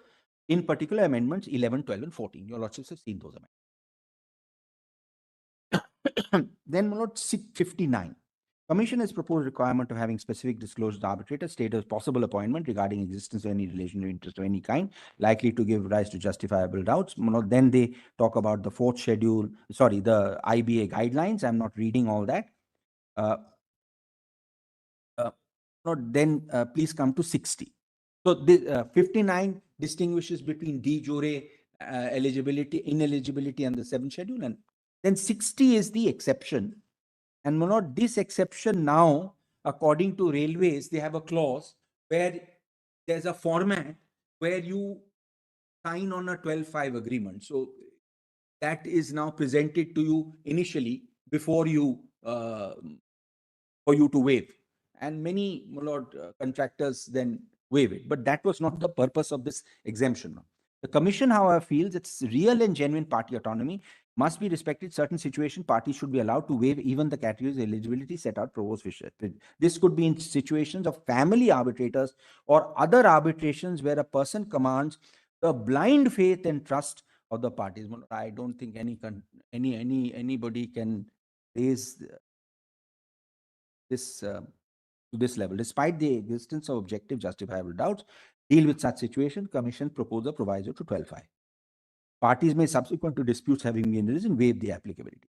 In particular, amendments 11, 12, and 14. Your lordships have seen those amendments. Then, my lord, 59. Commission has proposed requirement of having specific disclosure to arbitrator state as possible appointment regarding existence of any relation or interest of any kind likely to give rise to justifiable doubts. My lord, then they talk about the fourth schedule, sorry, the IBA guidelines. I'm not reading all that. Uh, then please come to 60. So the 59 distinguishes between de jure eligibility, ineligibility, and the seventh schedule, and then 60 is the exception. And my lord, this exception now, according to railways, they have a clause where there's a format where you sign on a 12-5 agreement. So that is now presented to you initially before you for you to waive. And many, my lord, contractors then waive it. But that was not the purpose of this exemption. The commission, however, feels its real and genuine party autonomy must be respected. Certain situations, parties should be allowed to waive even the categories of eligibility set out Provost Fisher. This could be in situations of family arbitrators or other arbitrations where a person commands the blind faith and trust of the parties. I don't think anybody can raise this to this level. Despite the existence of objective justifiable doubts, deal with such situation, Commission propose a proviso to 12.5. Parties may, subsequent to disputes having been arisen, waive the applicability.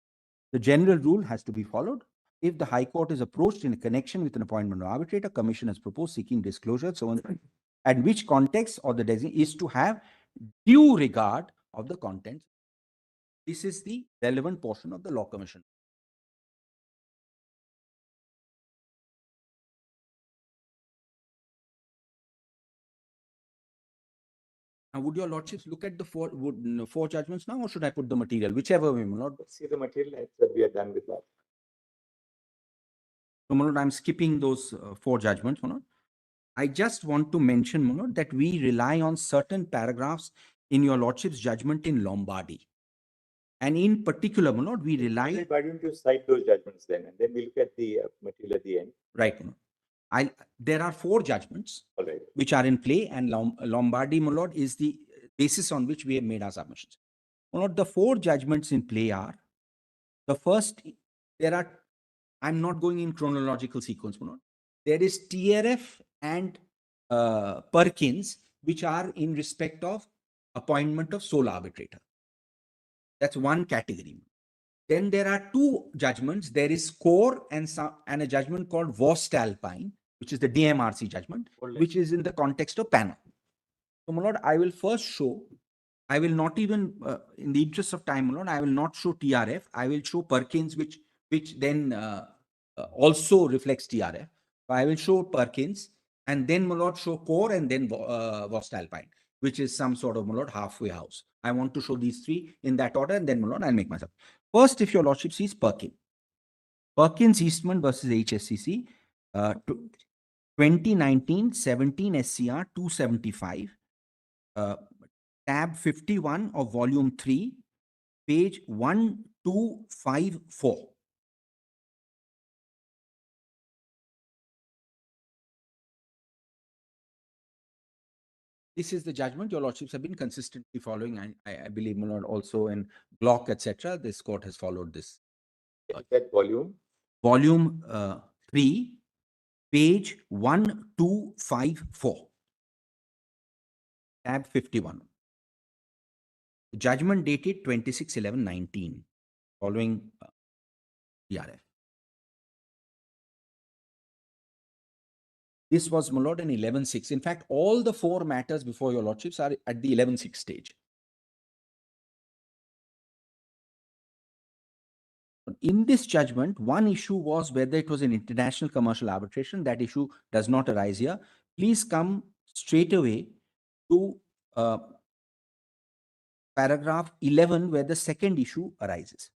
The general rule has to be followed. If the High Court is approached in connection with an appointment of arbitrator, Commission has proposed seeking disclosure, so on, and which context or the designation is to have due regard of the contents. This is the relevant portion of the Law Commission. Now, would your lordships look at the four judgments now, or should I put the material? Whichever way, my lord. Let's see the material. I said we are done with that. So, my lord, I'm skipping those four judgments, my lord. I just want to mention, my lord, that we rely on certain paragraphs in your lordship's judgment in Lombardy. And in particular, my lord, we rely. Why don't you cite those judgments then, and then we look at the material at the end. Right, my lord. There are four judgments which are in play, and Lombardy, my lord, is the basis on which we have made our submissions. My lord, the four judgments in play are, the first, I'm not going in chronological sequence, my lord. There is TRF and Perkins, which are in respect of appointment of sole arbitrator. That's one category. Then there are two judgments. There is core and a judgment called Voestalpine, which is the DMRC judgment, which is in the context of panel. So, my lord, I will first show, I will not even, in the interest of time, my lord, I will not show TRF. I will show Perkins, which then also reflects TRF. So I will show Perkins, and then, my lord, show core, and then Voestalpine, which is some sort of, my lord, halfway house. I want to show these three in that order, and then, my lord, I'll make myself. First, if your lordship sees Perkins. Perkins Eastman versus HSCC, 2019-17 SCR 275, tab 51 of volume 3, page 1254. This is the judgment your lordships have been consistently following. I believe, my lord, also in Glock, etc. This court has followed this. That volume? Volume 3, page 1254. Tab 51. Judgment dated 26/11/19, following TRF. This was, my lord, an 11-6. In fact, all the four matters before your lordships are at the 11-6 stage. In this judgment, one issue was whether it was an international commercial arbitration. That issue does not arise here. Please come straight away to paragraph 11, where the second issue arises.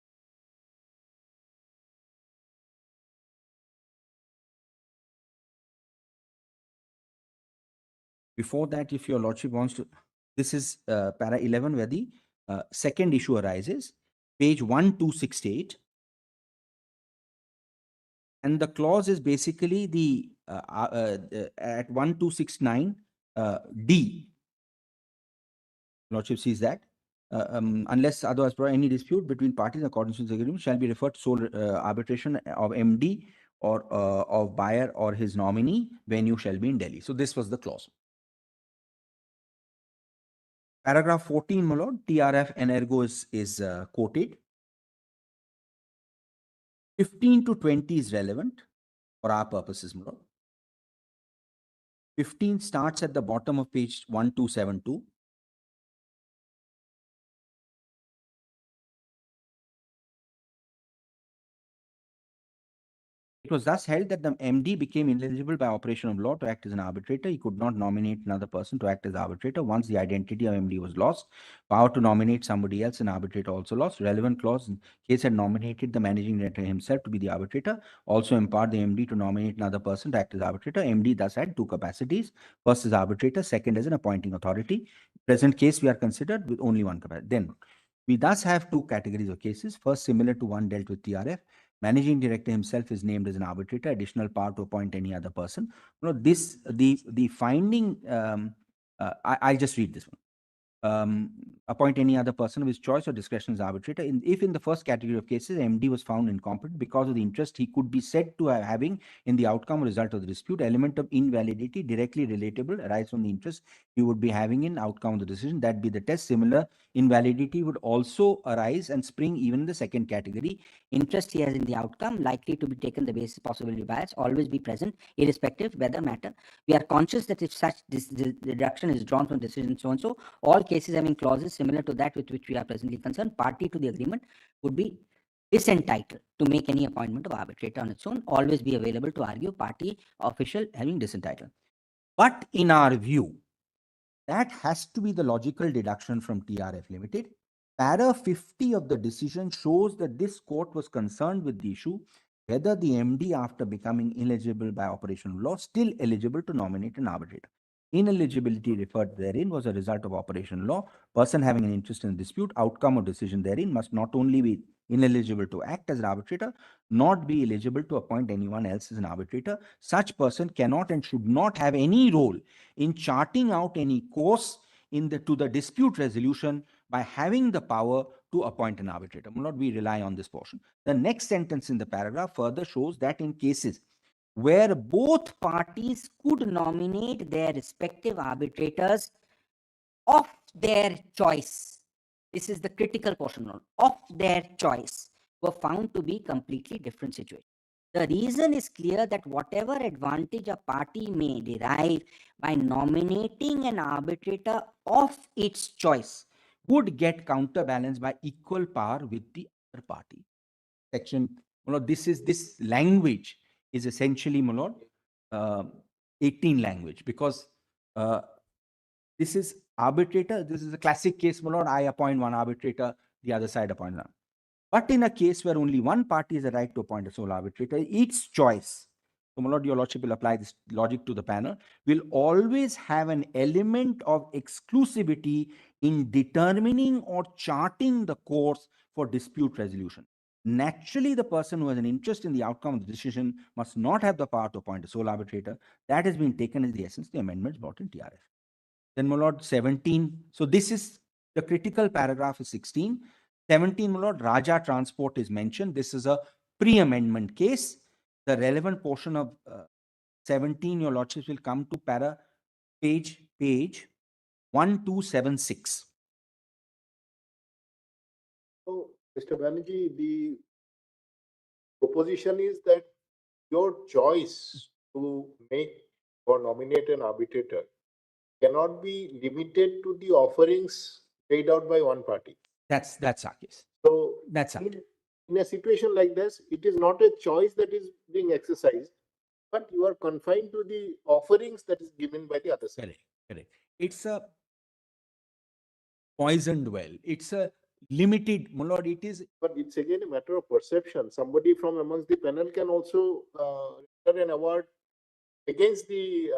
Before that, if your lordship wants to, this is para 11, where the second issue arises, page 1268. And the clause is basically the at 1269 D. Lordship sees that. unless otherwise provided, any dispute between parties according to the agreement shall be referred to sole arbitration of MD or of buyer or his nominee. Venue shall be in Delhi. So this was the clause. Paragraph 14, my lord, TRF and ergo is quoted. 15 to 20 is relevant for our purposes, my lord. 15 starts at the bottom of page 1272. It was thus held that the MD became ineligible by operation of law to act as an arbitrator. He could not nominate another person to act as arbitrator. Once the identity of MD was lost, power to nominate somebody else, an arbitrator also lost. Relevant clause in case had nominated the managing director himself to be the arbitrator, also empowered the MD to nominate another person to act as arbitrator. MD thus had two capacities. First as arbitrator, second as an appointing authority. Present case we are considered with only one capacity. Then we thus have two categories of cases. First, similar to one dealt with TRF. Managing director himself is named as an arbitrator, additional power to appoint any other person. You know, this, the finding, I'll just read this one. Appoint any other person of his choice or discretion as arbitrator. If in the first category of cases, MD was found incompetent because of the interest he could be said to have having in the outcome or result of the dispute, element of invalidity directly relatable arise from the interest he would be having in outcome of the decision. That be the test. Similar invalidity would also arise and spring even in the second category. Interest he has in the outcome likely to be taken the basis possibility bias always be present irrespective whether matter. We are conscious that if such deduction is drawn from decision so and so, all cases having clauses similar to that with which we are presently concerned, party to the agreement would be disentitled to make any appointment of arbitrator on its own, always be available to argue party official having disentitled. But in our view, that has to be the logical deduction from TRF Limited. Para 50 of the decision shows that this court was concerned with the issue whether the MD, after becoming ineligible by operation of law, still eligible to nominate an arbitrator. Ineligibility referred therein was a result of operation law. Person having an interest in a dispute, outcome of decision therein must not only be ineligible to act as an arbitrator, not be eligible to appoint anyone else as an arbitrator. Such person cannot and should not have any role in charting out any course to the dispute resolution by having the power to appoint an arbitrator. Will not we rely on this portion. The next sentence in the paragraph further shows that in cases where both parties could nominate their respective arbitrators of their choice, this is the critical portion, of their choice, were found to be completely different situations. The reason is clear that whatever advantage a party may derive by nominating an arbitrator of its choice would get counterbalanced by equal power with the other party. Section, this language is essentially, 18 language, because this is arbitrator. This is a classic case, I appoint one arbitrator, the other side appoint one. But in a case where only one party has a right to appoint a sole arbitrator, its choice, so your lordship will apply this logic to the panel, will always have an element of exclusivity in determining or charting the course for dispute resolution. Naturally, the person who has an interest in the outcome of the decision must not have the power to appoint a sole arbitrator. That has been taken as the essence of the amendments brought in TRF. Then, my lord, 17. So this is the critical paragraph is 16. 17, my lord, Raja Transport is mentioned. This is a pre-amendment case. The relevant portion of 17, your lordships, will come to page 1276. So, Mr. Banerjee, the proposition is that your choice to make or nominate an arbitrator cannot be limited to the offerings made out by one party. That's our case. So that's our case. In a situation like this, it is not a choice that is being exercised, but you are confined to the offerings that is given by the other side. Correct. It's a poisoned well. It's a limited, my lord, it is. But it's again a matter of perception. Somebody from amongst the panel can also enter an award against the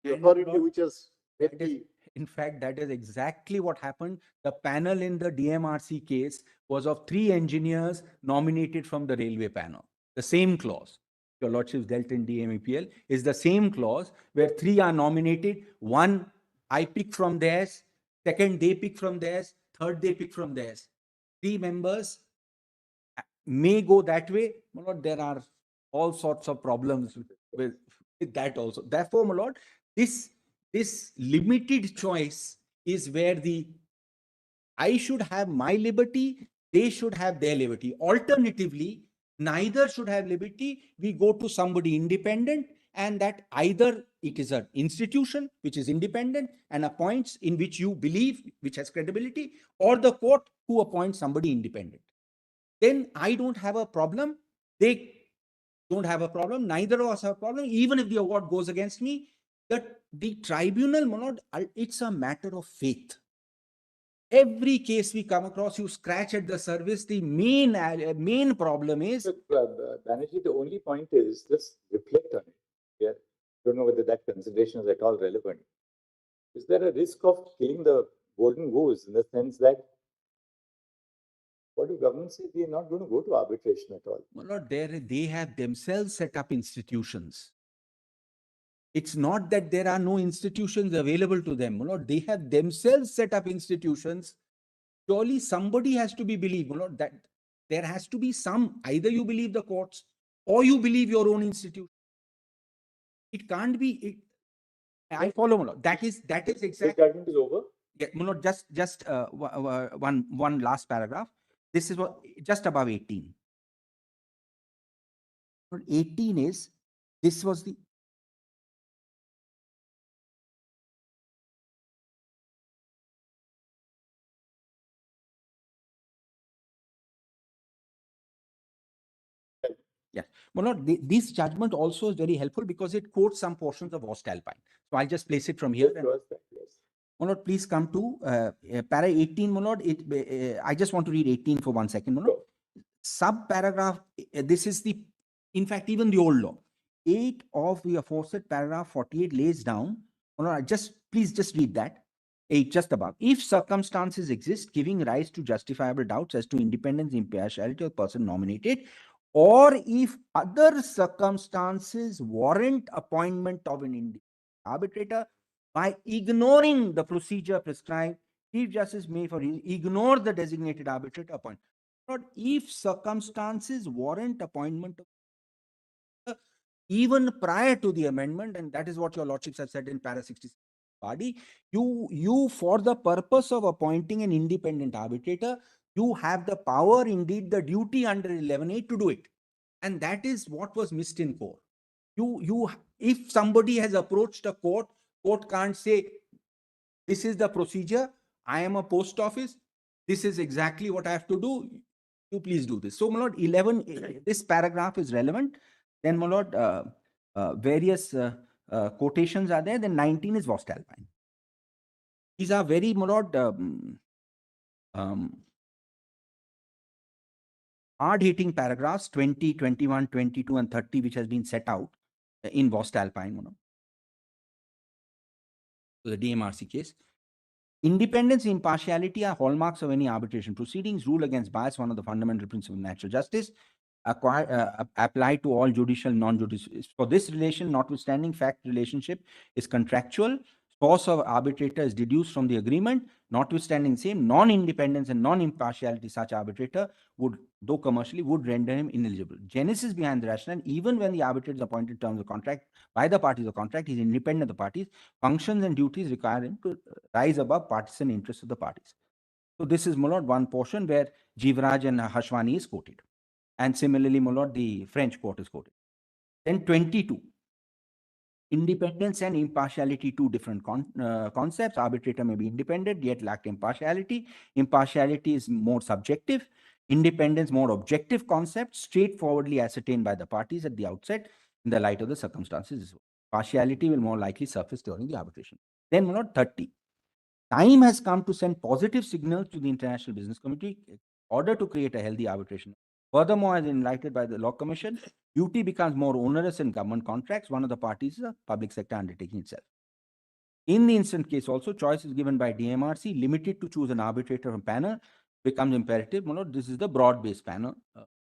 the authority which has made the. In fact, that is exactly what happened. The panel in the DMRC case was of 3 engineers nominated from the railway panel. The same clause, your lordships dealt in DMEPL, is the same clause where 3 are nominated. One, I pick from theirs. Second, they pick from theirs. third they pick from theirs. 3 members may go that way. My lord, there are all sorts of problems with that also. Therefore, my lord, this limited choice is where I should have my liberty, they should have their liberty. Alternatively, neither should have liberty. We go to somebody independent, and that either it is an institution which is independent and appoints in which you believe, which has credibility, or the court who appoints somebody independent. Then I don't have a problem. They don't have a problem. Neither of us have a problem. Even if the award goes against me, that the tribunal, my lord, it's a matter of faith. Every case we come across, you scratch at the surface. The main problem is. Banerjee, the only point is just reflect on it. Yeah, don't know whether that consideration is at all relevant. Is there a risk of killing the golden goose in the sense that what do government say? We are not going to go to arbitration at all. Well, not there. They have themselves set up institutions. It's not that there are no institutions available to them. Well, they have themselves set up institutions. Surely somebody has to be believed. Well, that there has to be some. Either you believe the courts or you believe your own institution. It can't be. I follow. Mullah. That is exactly. This judgment is over. Yeah, Mullah, just one last paragraph. This is what just above 18. 18 is, this was the. Yeah, well, not this judgment also is very helpful because it quotes some portions of Ostalpine. So I'll just place it from here. Yes. Monod, please come to para 18, Monod. I just want to read 18 for 1 second, Monod. Sure. Sub-paragraph, this is the, in fact, even the old law. 8 of the aforesaid paragraph 48 lays down, Monod, please just read that. 8 just above. If circumstances exist giving rise to justifiable doubts as to independence, impartiality of the person nominated, or if other circumstances warrant appointment of an arbitrator, by ignoring the procedure prescribed, Chief Justice may for ignore the designated arbitrator appointment. Not if circumstances warrant appointment of even prior to the amendment, and that is what your lordships have said in para 66 body, you for the purpose of appointing an independent arbitrator, you have the power, indeed the duty under 11A to do it. And that is what was missed in core. If somebody has approached a court can't say, this is the procedure, I am a post office, this is exactly what I have to do, you please do this. So, my lord, 11, this paragraph is relevant. Then, my lord, various quotations are there. Then 19 is Voestalpine. These are very, my lord, hard-hitting paragraphs, 20, 21, 22, and 30, which has been set out in Voestalpine, the DMRC case. Independence and impartiality are hallmarks of any arbitration proceedings. Rule against bias, one of the fundamental principles of natural justice, apply to all judicial, non-judicial. For this relation, notwithstanding fact relationship is contractual, source of arbitrator is deduced from the agreement, notwithstanding same, non-independence and non-impartiality such arbitrator would, though commercially, would render him ineligible. Genesis behind the rationale, even when the arbitrator is appointed terms of contract by the parties of contract, he is independent of the parties, functions and duties require him to rise above partisan interests of the parties. So this is, my lord, one portion where Jivraj and Hashwani is quoted. And similarly, my lord, the French court is quoted. Then 22. Independence and impartiality, two different concepts. Arbitrator may be independent, yet lack impartiality. Impartiality is more subjective. Independence, more objective concept, straightforwardly ascertained by the parties at the outset in the light of the circumstances. Partiality will more likely surface during the arbitration. Then, my lord, 30. Time has come to send positive signals to the International Business Committee in order to create a healthy arbitration. Furthermore, as enlightened by the Law Commission, duty becomes more onerous in government contracts. One of the parties is a public sector undertaking itself. In the instant case also, choice is given by DMRC, limited to choose an arbitrator from panel, becomes imperative. This is the broad-based panel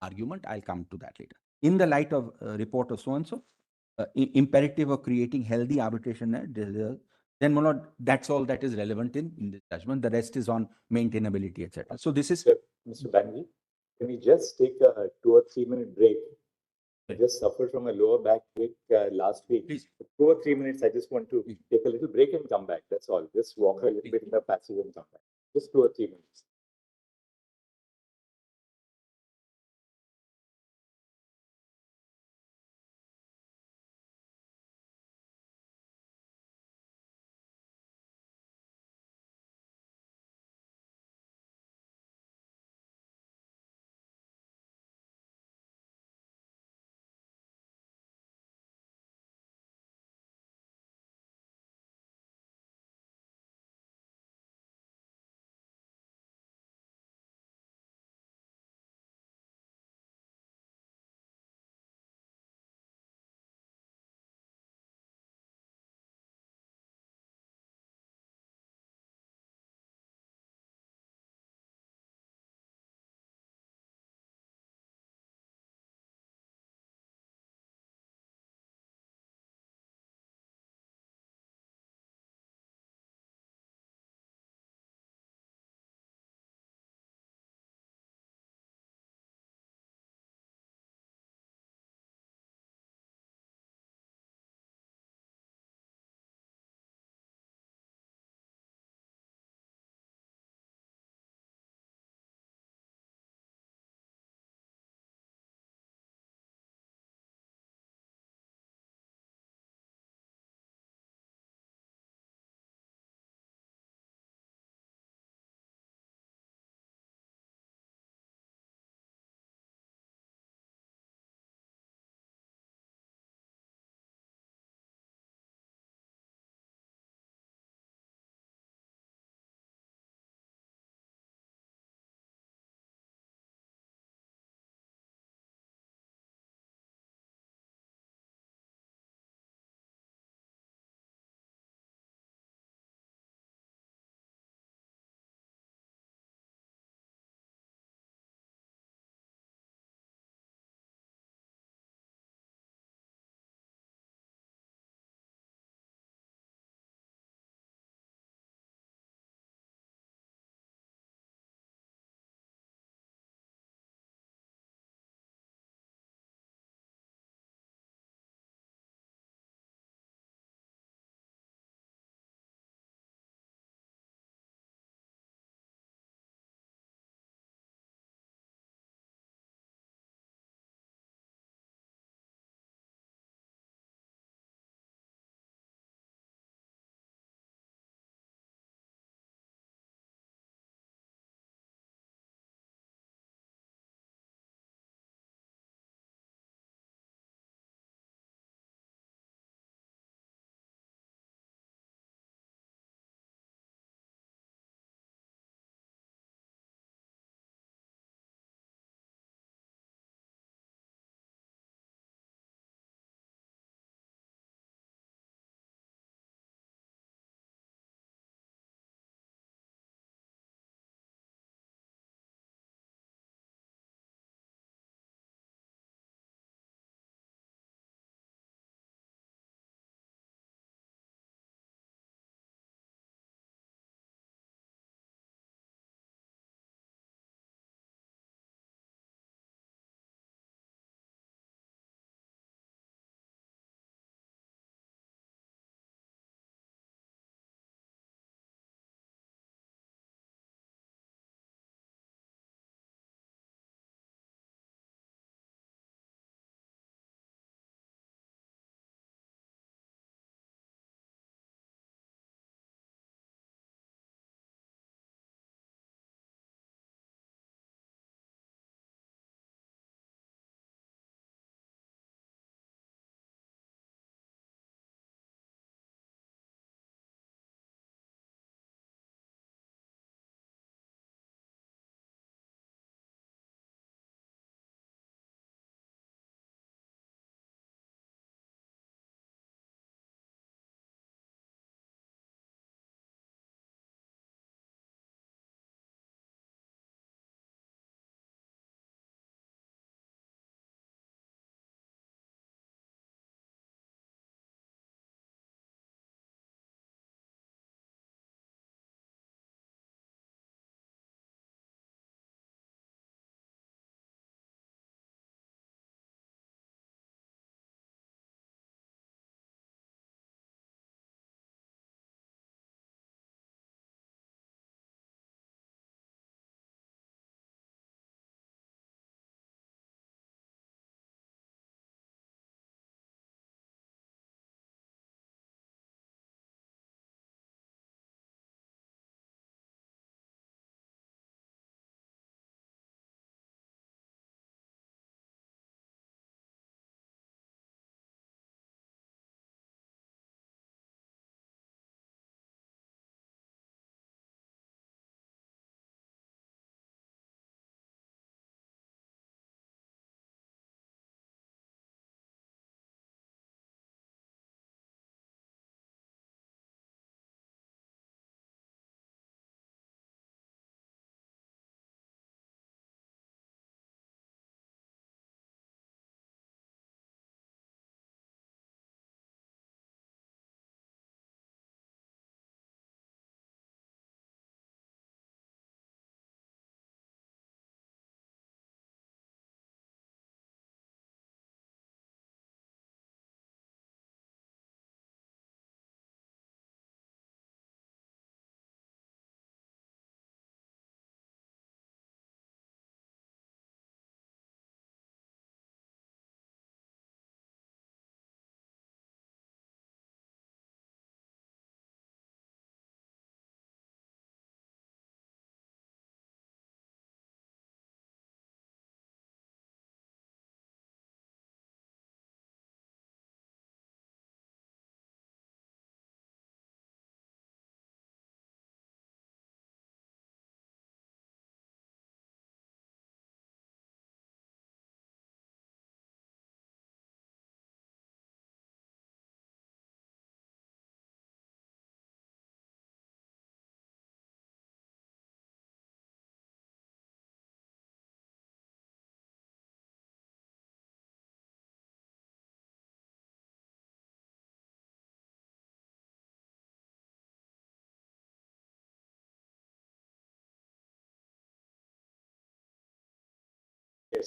argument. I'll come to that later. In the light of report of so-and-so, imperative of creating healthy arbitration, then Manoj, that's all that is relevant in this judgment. The rest is on maintainability, etc. So this is So, Mr. Banerjee, can we just take a 2 or 3 minute break? I just suffered from a lower back ache last week. Please. For 2 or 3 minutes, I just want to Please. take a little break and come back. That's all. Just walk a little bit in the passage and come back. Just 2 or 3 minutes.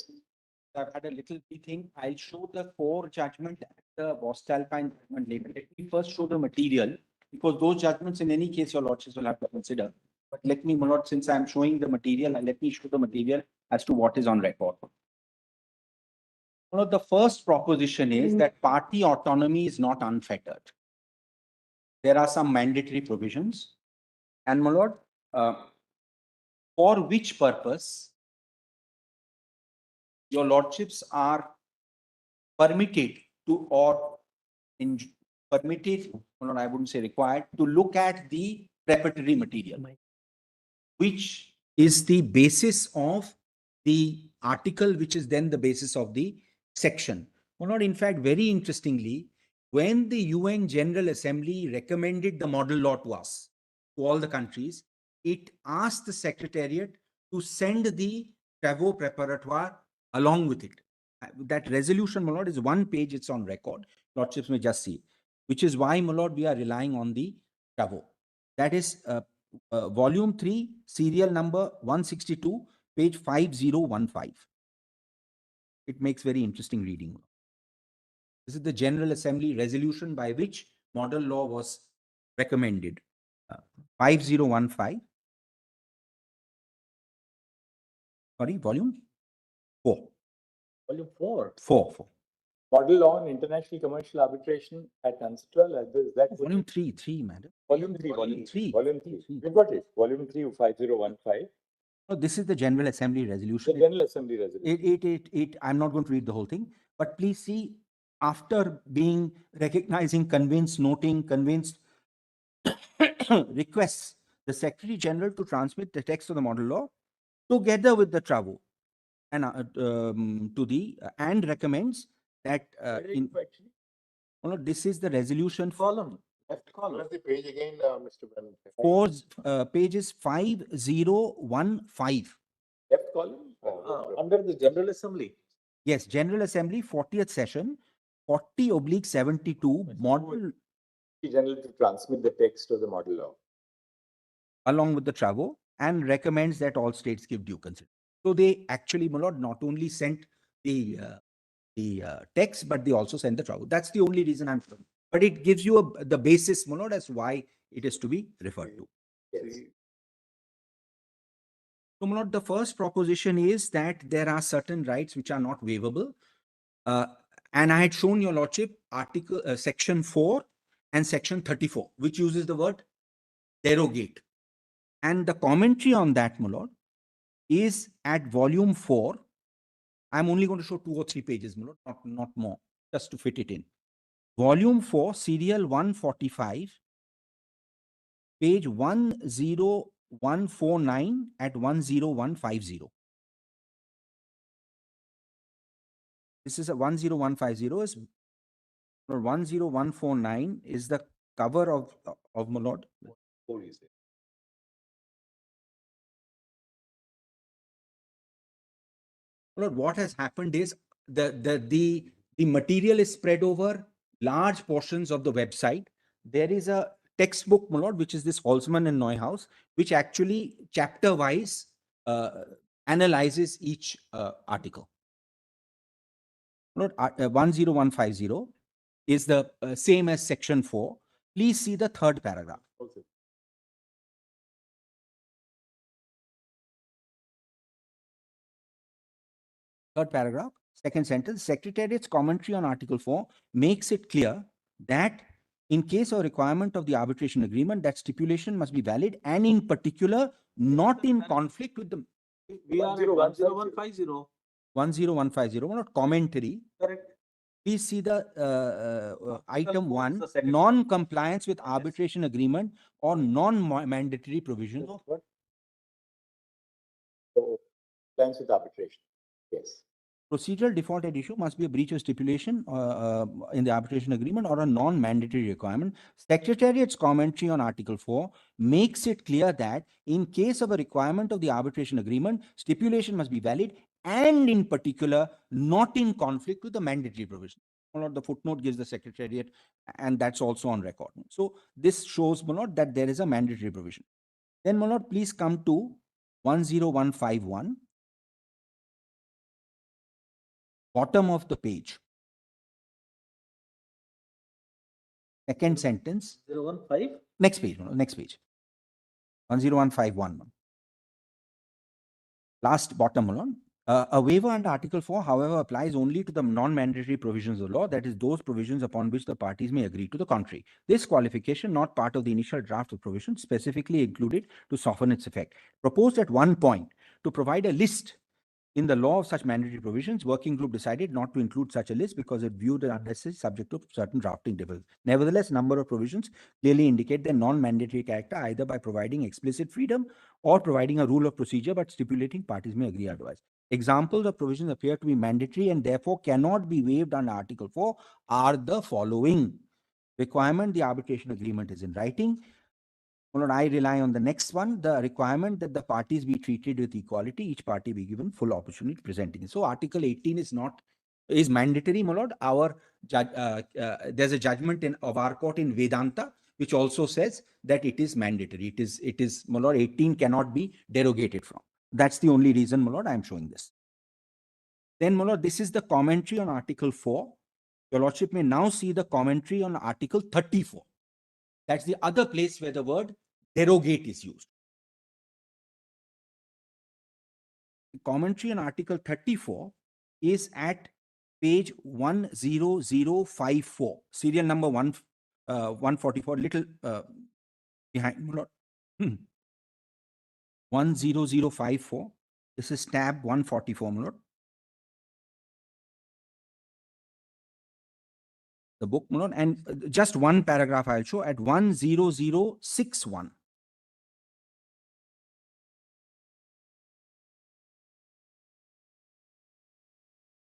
Yes. I've had a little thing. I'll show the core judgment at the Voestalpine judgment later. Let me first show the material, because those judgments in any case your lordships will have to consider. But let me, my lord, since I'm showing the material, and let me show the material as to what is on record. One of the first proposition is that party autonomy is not unfettered. There are some mandatory provisions. And my lord, for which purpose your lordships are permitted to, or in, permitted, or I wouldn't say required, to look at the preparatory material, which is the basis of the article, which is then the basis of the section. Well, not in fact, very interestingly, when the UN General Assembly recommended the model law to us, to all the countries, it asked the Secretariat to send the travaux préparatoires along with it. That resolution, my lord, is one page, it's on record. Lordships may just see, which is why, my lord, we are relying on the travaux. That is volume 3, serial number 162, page 5015. It makes very interesting reading. This is the General Assembly resolution by which model law was recommended. 5015. Sorry, volume 4. Volume 4. 4. Model law on international commercial arbitration at UNCITRAL, is that Volume 3, madam. Volume 3, Volume 3. Volume 3. We've got it. Volume 3, 5015. No, this is the General Assembly The resolution. General Assembly resolution. I'm not going to read the whole thing, but please see, after being recognizing, convinced, noting, convinced, requests the Secretary General to transmit the text of the model law together with the travaux and to the and recommends that in Actually, oh, no, this is the resolution for Column, left column. What's the page again, Mr. Ben? pages 5015. left column. Under the General Assembly. Yes, General Assembly 40th session 40/72 model General to transmit the text of the model law. along with the travaux and recommends that all states give due consideration. So they actually, my lord, not only sent the text, but they also sent the travaux. That's the only reason I'm saying. But it gives you the basis, my lord, as why it is to be referred to. Yes. So, my lord, the first proposition is that there are certain rights which are not waivable. And I had shown your lordship article section 4 and section 34, which uses the word derogate. And the commentary on that, my lord, is at volume 4. I'm only going to show 2 or 3 pages, my lord, not more, just to fit it in. Volume 4, serial 145, page 10149 at 10150. This is a 10150 is 10149 is the cover of my lord. What is it? Lord, what has happened is the material is spread over large portions of the website. There is a textbook, my lord, which is this Holzman and Neuhaus, which actually chapter wise analyzes each article. Lord, 10150 is the same as section 4. Please see the third paragraph. Okay. Third paragraph, second sentence, Secretariat's commentary on Article 4 makes it clear that in case of requirement of the arbitration agreement, that stipulation must be valid and in particular, not in conflict with the We are at 10150. 10150, not commentary. Correct. Please see the item 1, the second non-compliance with arbitration agreement or non-mandatory provisions of What? So, plans with arbitration. Yes. procedural default at issue must be a breach of stipulation in the arbitration agreement or a non-mandatory requirement. Secretariat's commentary on Article 4 makes it clear that in case of a requirement of the arbitration agreement, stipulation must be valid and in particular, not in conflict with the mandatory provision. The footnote gives the Secretariat, and that's also on record. So this shows, Malord, that there is a mandatory provision. Then, Malord, please come to 10151. bottom of the page. Second sentence. 015. Next page, next page. 10151. Last bottom one. A waiver under Article 4, however, applies only to the non-mandatory provisions of law, that is, those provisions upon which the parties may agree to the contrary. This qualification, not part of the initial draft of provision, specifically included to soften its effect. Proposed at one point to provide a list in the law of such mandatory provisions, working group decided not to include such a list because it viewed it unnecessary subject to certain drafting differences. Nevertheless, number of provisions clearly indicate their non-mandatory character, either by providing explicit freedom or providing a rule of procedure, but stipulating parties may agree otherwise. Examples of provisions appear to be mandatory and therefore cannot be waived under Article 4 are the following. Requirement, the arbitration agreement is in writing. I rely on the next one, the requirement that the parties be treated with equality, each party be given full opportunity to presenting it. So Article 18 is mandatory, my lord. There's a judgment of our court in Vedanta, which also says that it is mandatory. It is, my lord, 18 cannot be derogated from. That's the only reason, my lord, I'm showing this. Then, my lord, this is the commentary on Article 4. Your lordship may now see the commentary on Article 34. That's the other place where the word derogate is used. The commentary on Article 34 is at page 10054, serial number 144, little behind. 10054. This is tab 144, my lord. The book, my lord, and just one paragraph I'll show at 10061.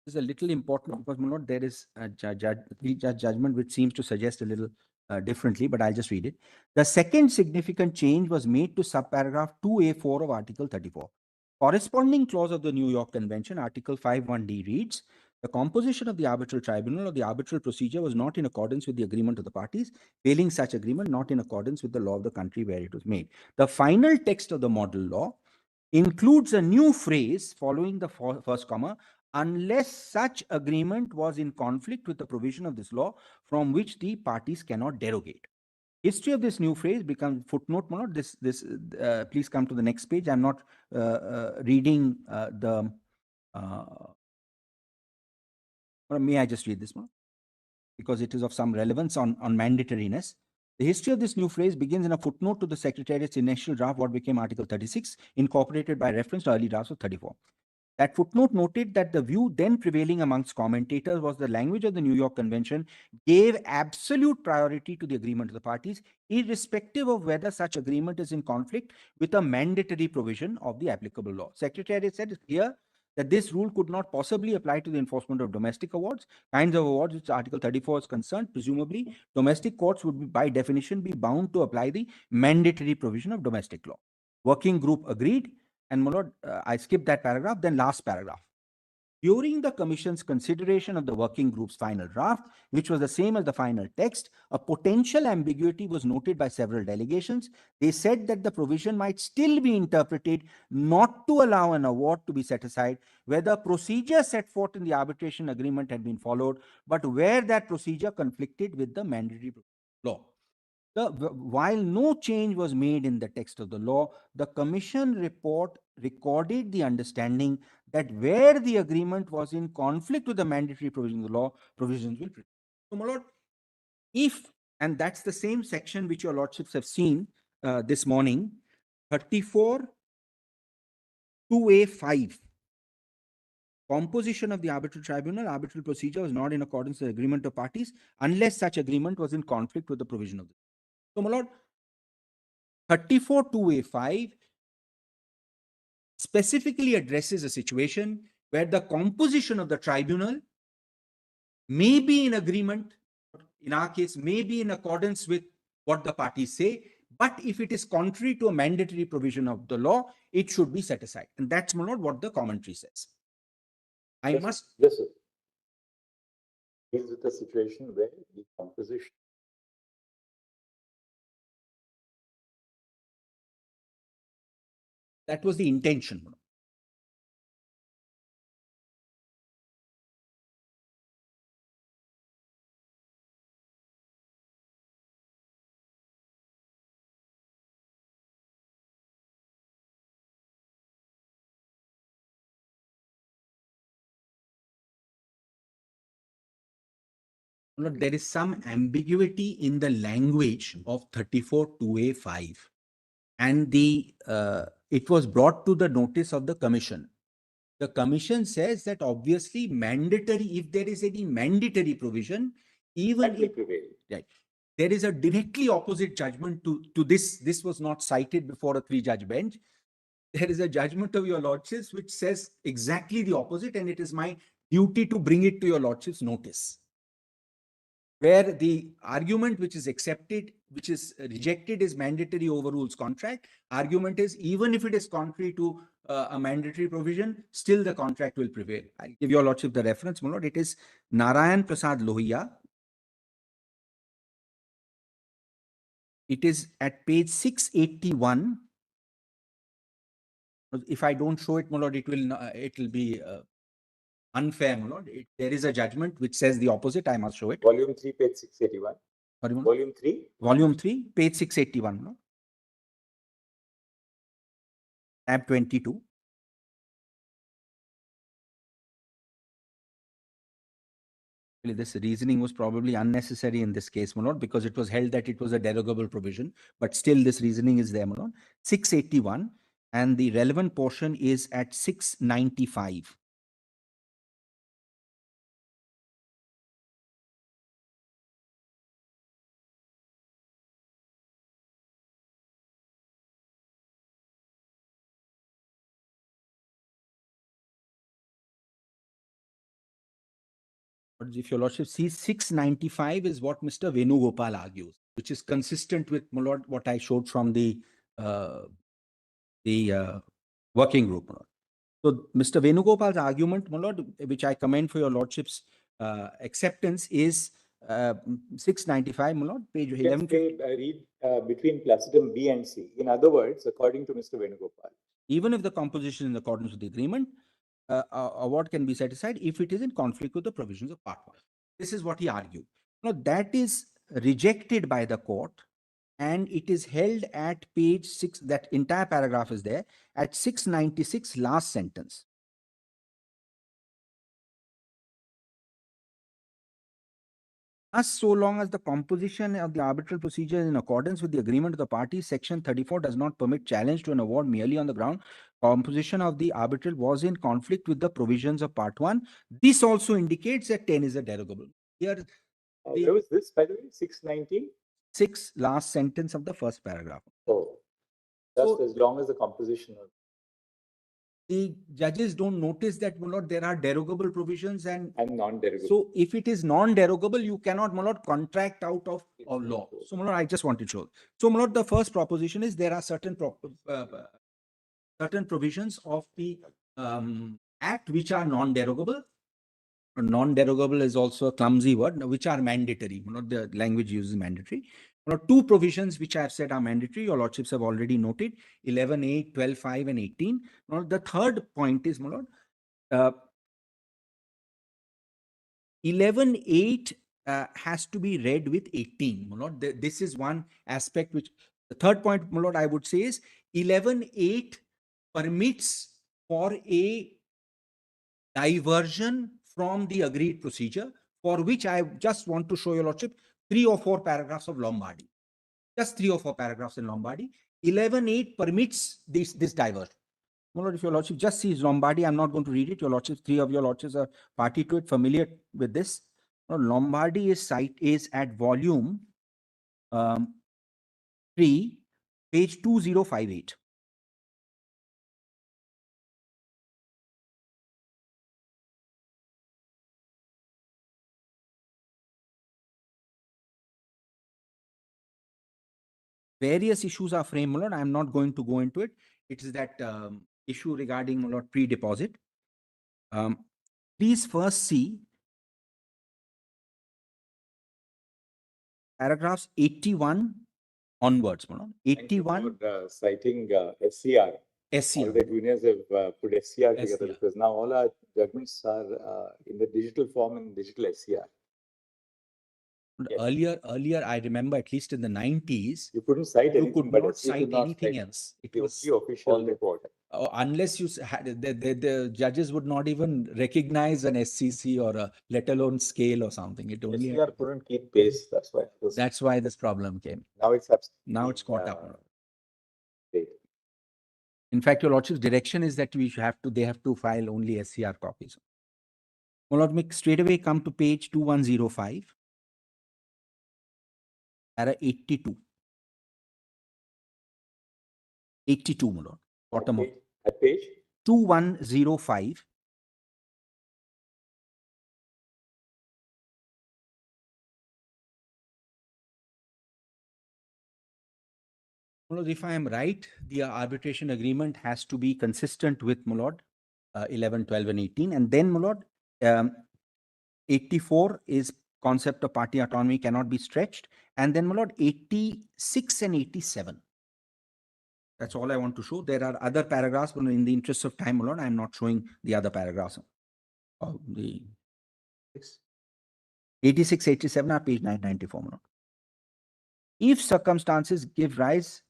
Is a little important because, my lord, there is a judgment which seems to suggest a little differently, but I'll just read it. The second significant change was made to subparagraph 2A4 of Article 34. Corresponding clause of the New York Convention, Article 51D reads, the composition of the arbitral tribunal or the arbitral procedure was not in accordance with the agreement of the parties, failing such agreement not in accordance with the law of the country where it was made. The final text of the model law includes a new phrase following the first comma, unless such agreement was in conflict with the provision of this law from which the parties cannot derogate. History of this new phrase becomes footnote. Please come to the next page. I'm not reading or may I just read this one? Because it is of some relevance on mandatoriness. The history of this new phrase begins in a footnote to the Secretariat's initial draft, what became Article 36, incorporated by reference to early drafts of 34. That footnote noted that the view then prevailing amongst commentators was the language of the New York Convention gave absolute priority to the agreement of the parties, irrespective of whether such agreement is in conflict with a mandatory provision of the applicable law. Secretariat said here that this rule could not possibly apply to the enforcement of domestic awards, kinds of awards which Article 34 is concerned. Presumably, domestic courts would be, by definition, be bound to apply the mandatory provision of domestic law. Working group agreed. And, my lord, I skipped that paragraph, then last paragraph. During the Commission's consideration of the working group's final draft, which was the same as the final text, a potential ambiguity was noted by several delegations. They said that the provision might still be interpreted not to allow an award to be set aside, where the procedure set forth in the arbitration agreement had been followed, but where that procedure conflicted with the mandatory law. While no change was made in the text of the law, the Commission report recorded the understanding that where the agreement was in conflict with the mandatory provisions of the law, provisions will proceed. So, my lord, if, and that's the same section which your lordships have seen this morning, 34 2A5. Composition of the arbitral tribunal, arbitral procedure was not in accordance with the agreement of parties unless such agreement was in conflict with the provision of the. So, my lord, 34 2A5 specifically addresses a situation where the composition of the tribunal may be in agreement, in our case, may be in accordance with what the parties say, but if it is contrary to a mandatory provision of the law, it should be set aside. And that's not what the commentary says. Yes, sir. Deals with a situation where the composition. That was the intention. My lord, there is some ambiguity in the language of 34(2)(a)(5), and it was brought to the notice of the commission. The commission says that obviously mandatory, if there is any mandatory provision, even That will if prevail. right, there is a directly opposite judgment to this. This was not cited before a 3-judge bench. There is a judgment of your lordships which says exactly the opposite, and it is my duty to bring it to your lordships' notice. Where the argument which is accepted, which is rejected, is mandatory overrules contract. Argument is, even if it is contrary to a mandatory provision, still the contract will prevail. I'll give your lordship the reference, my lord. It is Narayan Prasad Lohiya. It is at page 681. If I don't show it, my lord, it will be unfair, my lord. There is a judgment which says the opposite. I must show it. Volume 3, page 681. Sorry, my lord. Volume 3. Volume 3, page 681, my lord. Tab 22. This reasoning was probably unnecessary in this case, my lord, because it was held that it was a derogable provision, but still this reasoning is there, my lord. 681, and the relevant portion is at 695. If your lordship sees 695 is what Mr. Venugopal argues, which is consistent with, my lord, what I showed from the working group, my lord. So Mr. Venugopal's argument, my lord, which I commend for your lordship's acceptance, is 695, my lord, page You 11. can say, read between placidum B and C. In other words, according to Mr. Venugopal. Even if the composition is in accordance with the agreement, award can be set aside if it is in conflict with the provisions of Part 1. This is what he argued. Now, that is rejected by the court, and it is held at page 6. That entire paragraph is there at 696, last sentence. Thus, so long as the composition of the arbitral procedure is in accordance with the agreement of the parties, Section 34 does not permit challenge to an award merely on the ground composition of the arbitral was in conflict with the provisions of Part 1. This also indicates that 10 is a derogable. Here, Where was this, by the way? 690? 6, last sentence of the first paragraph. Oh, just So, as long as the composition of the judges don't notice that, my lord, there are derogable provisions, and non-derogable. so if it is non-derogable, you cannot, my lord, contract out of law. So, my lord, I just want to show. So, my lord, the first proposition is there are certain provisions of the Act which are non-derogable. Non-derogable is also a clumsy word, which are mandatory. You know, the language uses mandatory. You know, 2 provisions which I have said are mandatory, your lordships have already noted, 11(8), 12(5), and 18. Now, the third point is, my lord, 11(8) has to be read with 18. My lord, this is one aspect which, the third point, my lord, I would say is 11(8) permits for a diversion from the agreed procedure, for which I just want to show your lordship 3 or 4 paragraphs of Lombardy. Just 3 or 4 paragraphs in Lombardy. 11(8) permits this diversion. My lord, if your lordship just sees Lombardy, I'm not going to read it. Your lordship, 3 of your lordships are party to it, familiar with this. Now, Lombardy is at volume 3, page 2058. Various issues are framed, my lord. I'm not going to go into it. It is that issue regarding, my lord, pre-deposit. Please first see paragraphs 81 onwards, my lord. 81 citing SCR. SCR. All the juniors have put SCR together SCR. because now all our judgments are in the digital form and digital SCR. Yes. Earlier, I remember at least in the 90s, You couldn't cite you anything, could but not you cite could not anything cite else. It the was only official report. unless you had the judges would not even recognize an SCC or a let alone scale or something. It only SCR couldn't keep pace. That's why. that's why this problem came. Now it's Now it's caught up. great. In fact, your lordship's direction is that they have to file only SCR copies. My lord, make straight away come to page 2105. Para 82. 82, my lord. Bottom of At page 2105. My lord, if I am right, the arbitration agreement has to be consistent with, my lord, 11, 12, and 18. And then, my lord, 84 is concept of party autonomy cannot be stretched. And then, my lord, 86 and 87. That's all I want to show. There are other paragraphs, but in the interest of time, my lord, I'm not showing the other paragraphs. Of the 86, 87 are page 994, my lord. If circumstances give rise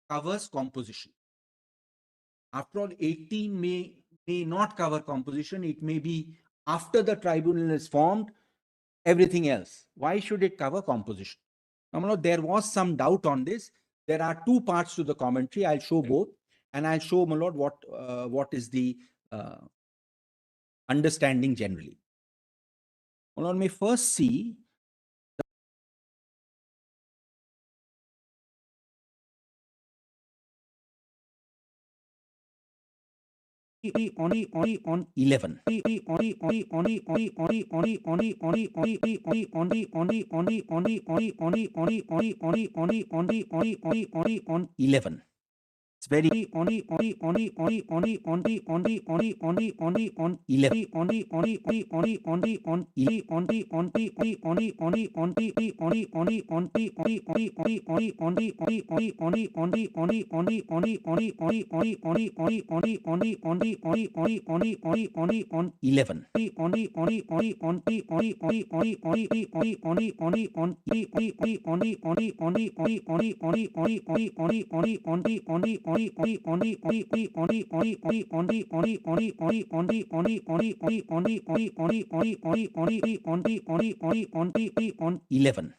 covers composition. After all, 18 may not cover composition. It may be after the tribunal is formed, everything else. Why should it cover composition? Now, there was some doubt on this. There are two parts to the commentary. I'll show both, and I'll show, my lord, what is the understanding generally. My lord, may first see on 11. On 11. It's very on 11. On 11.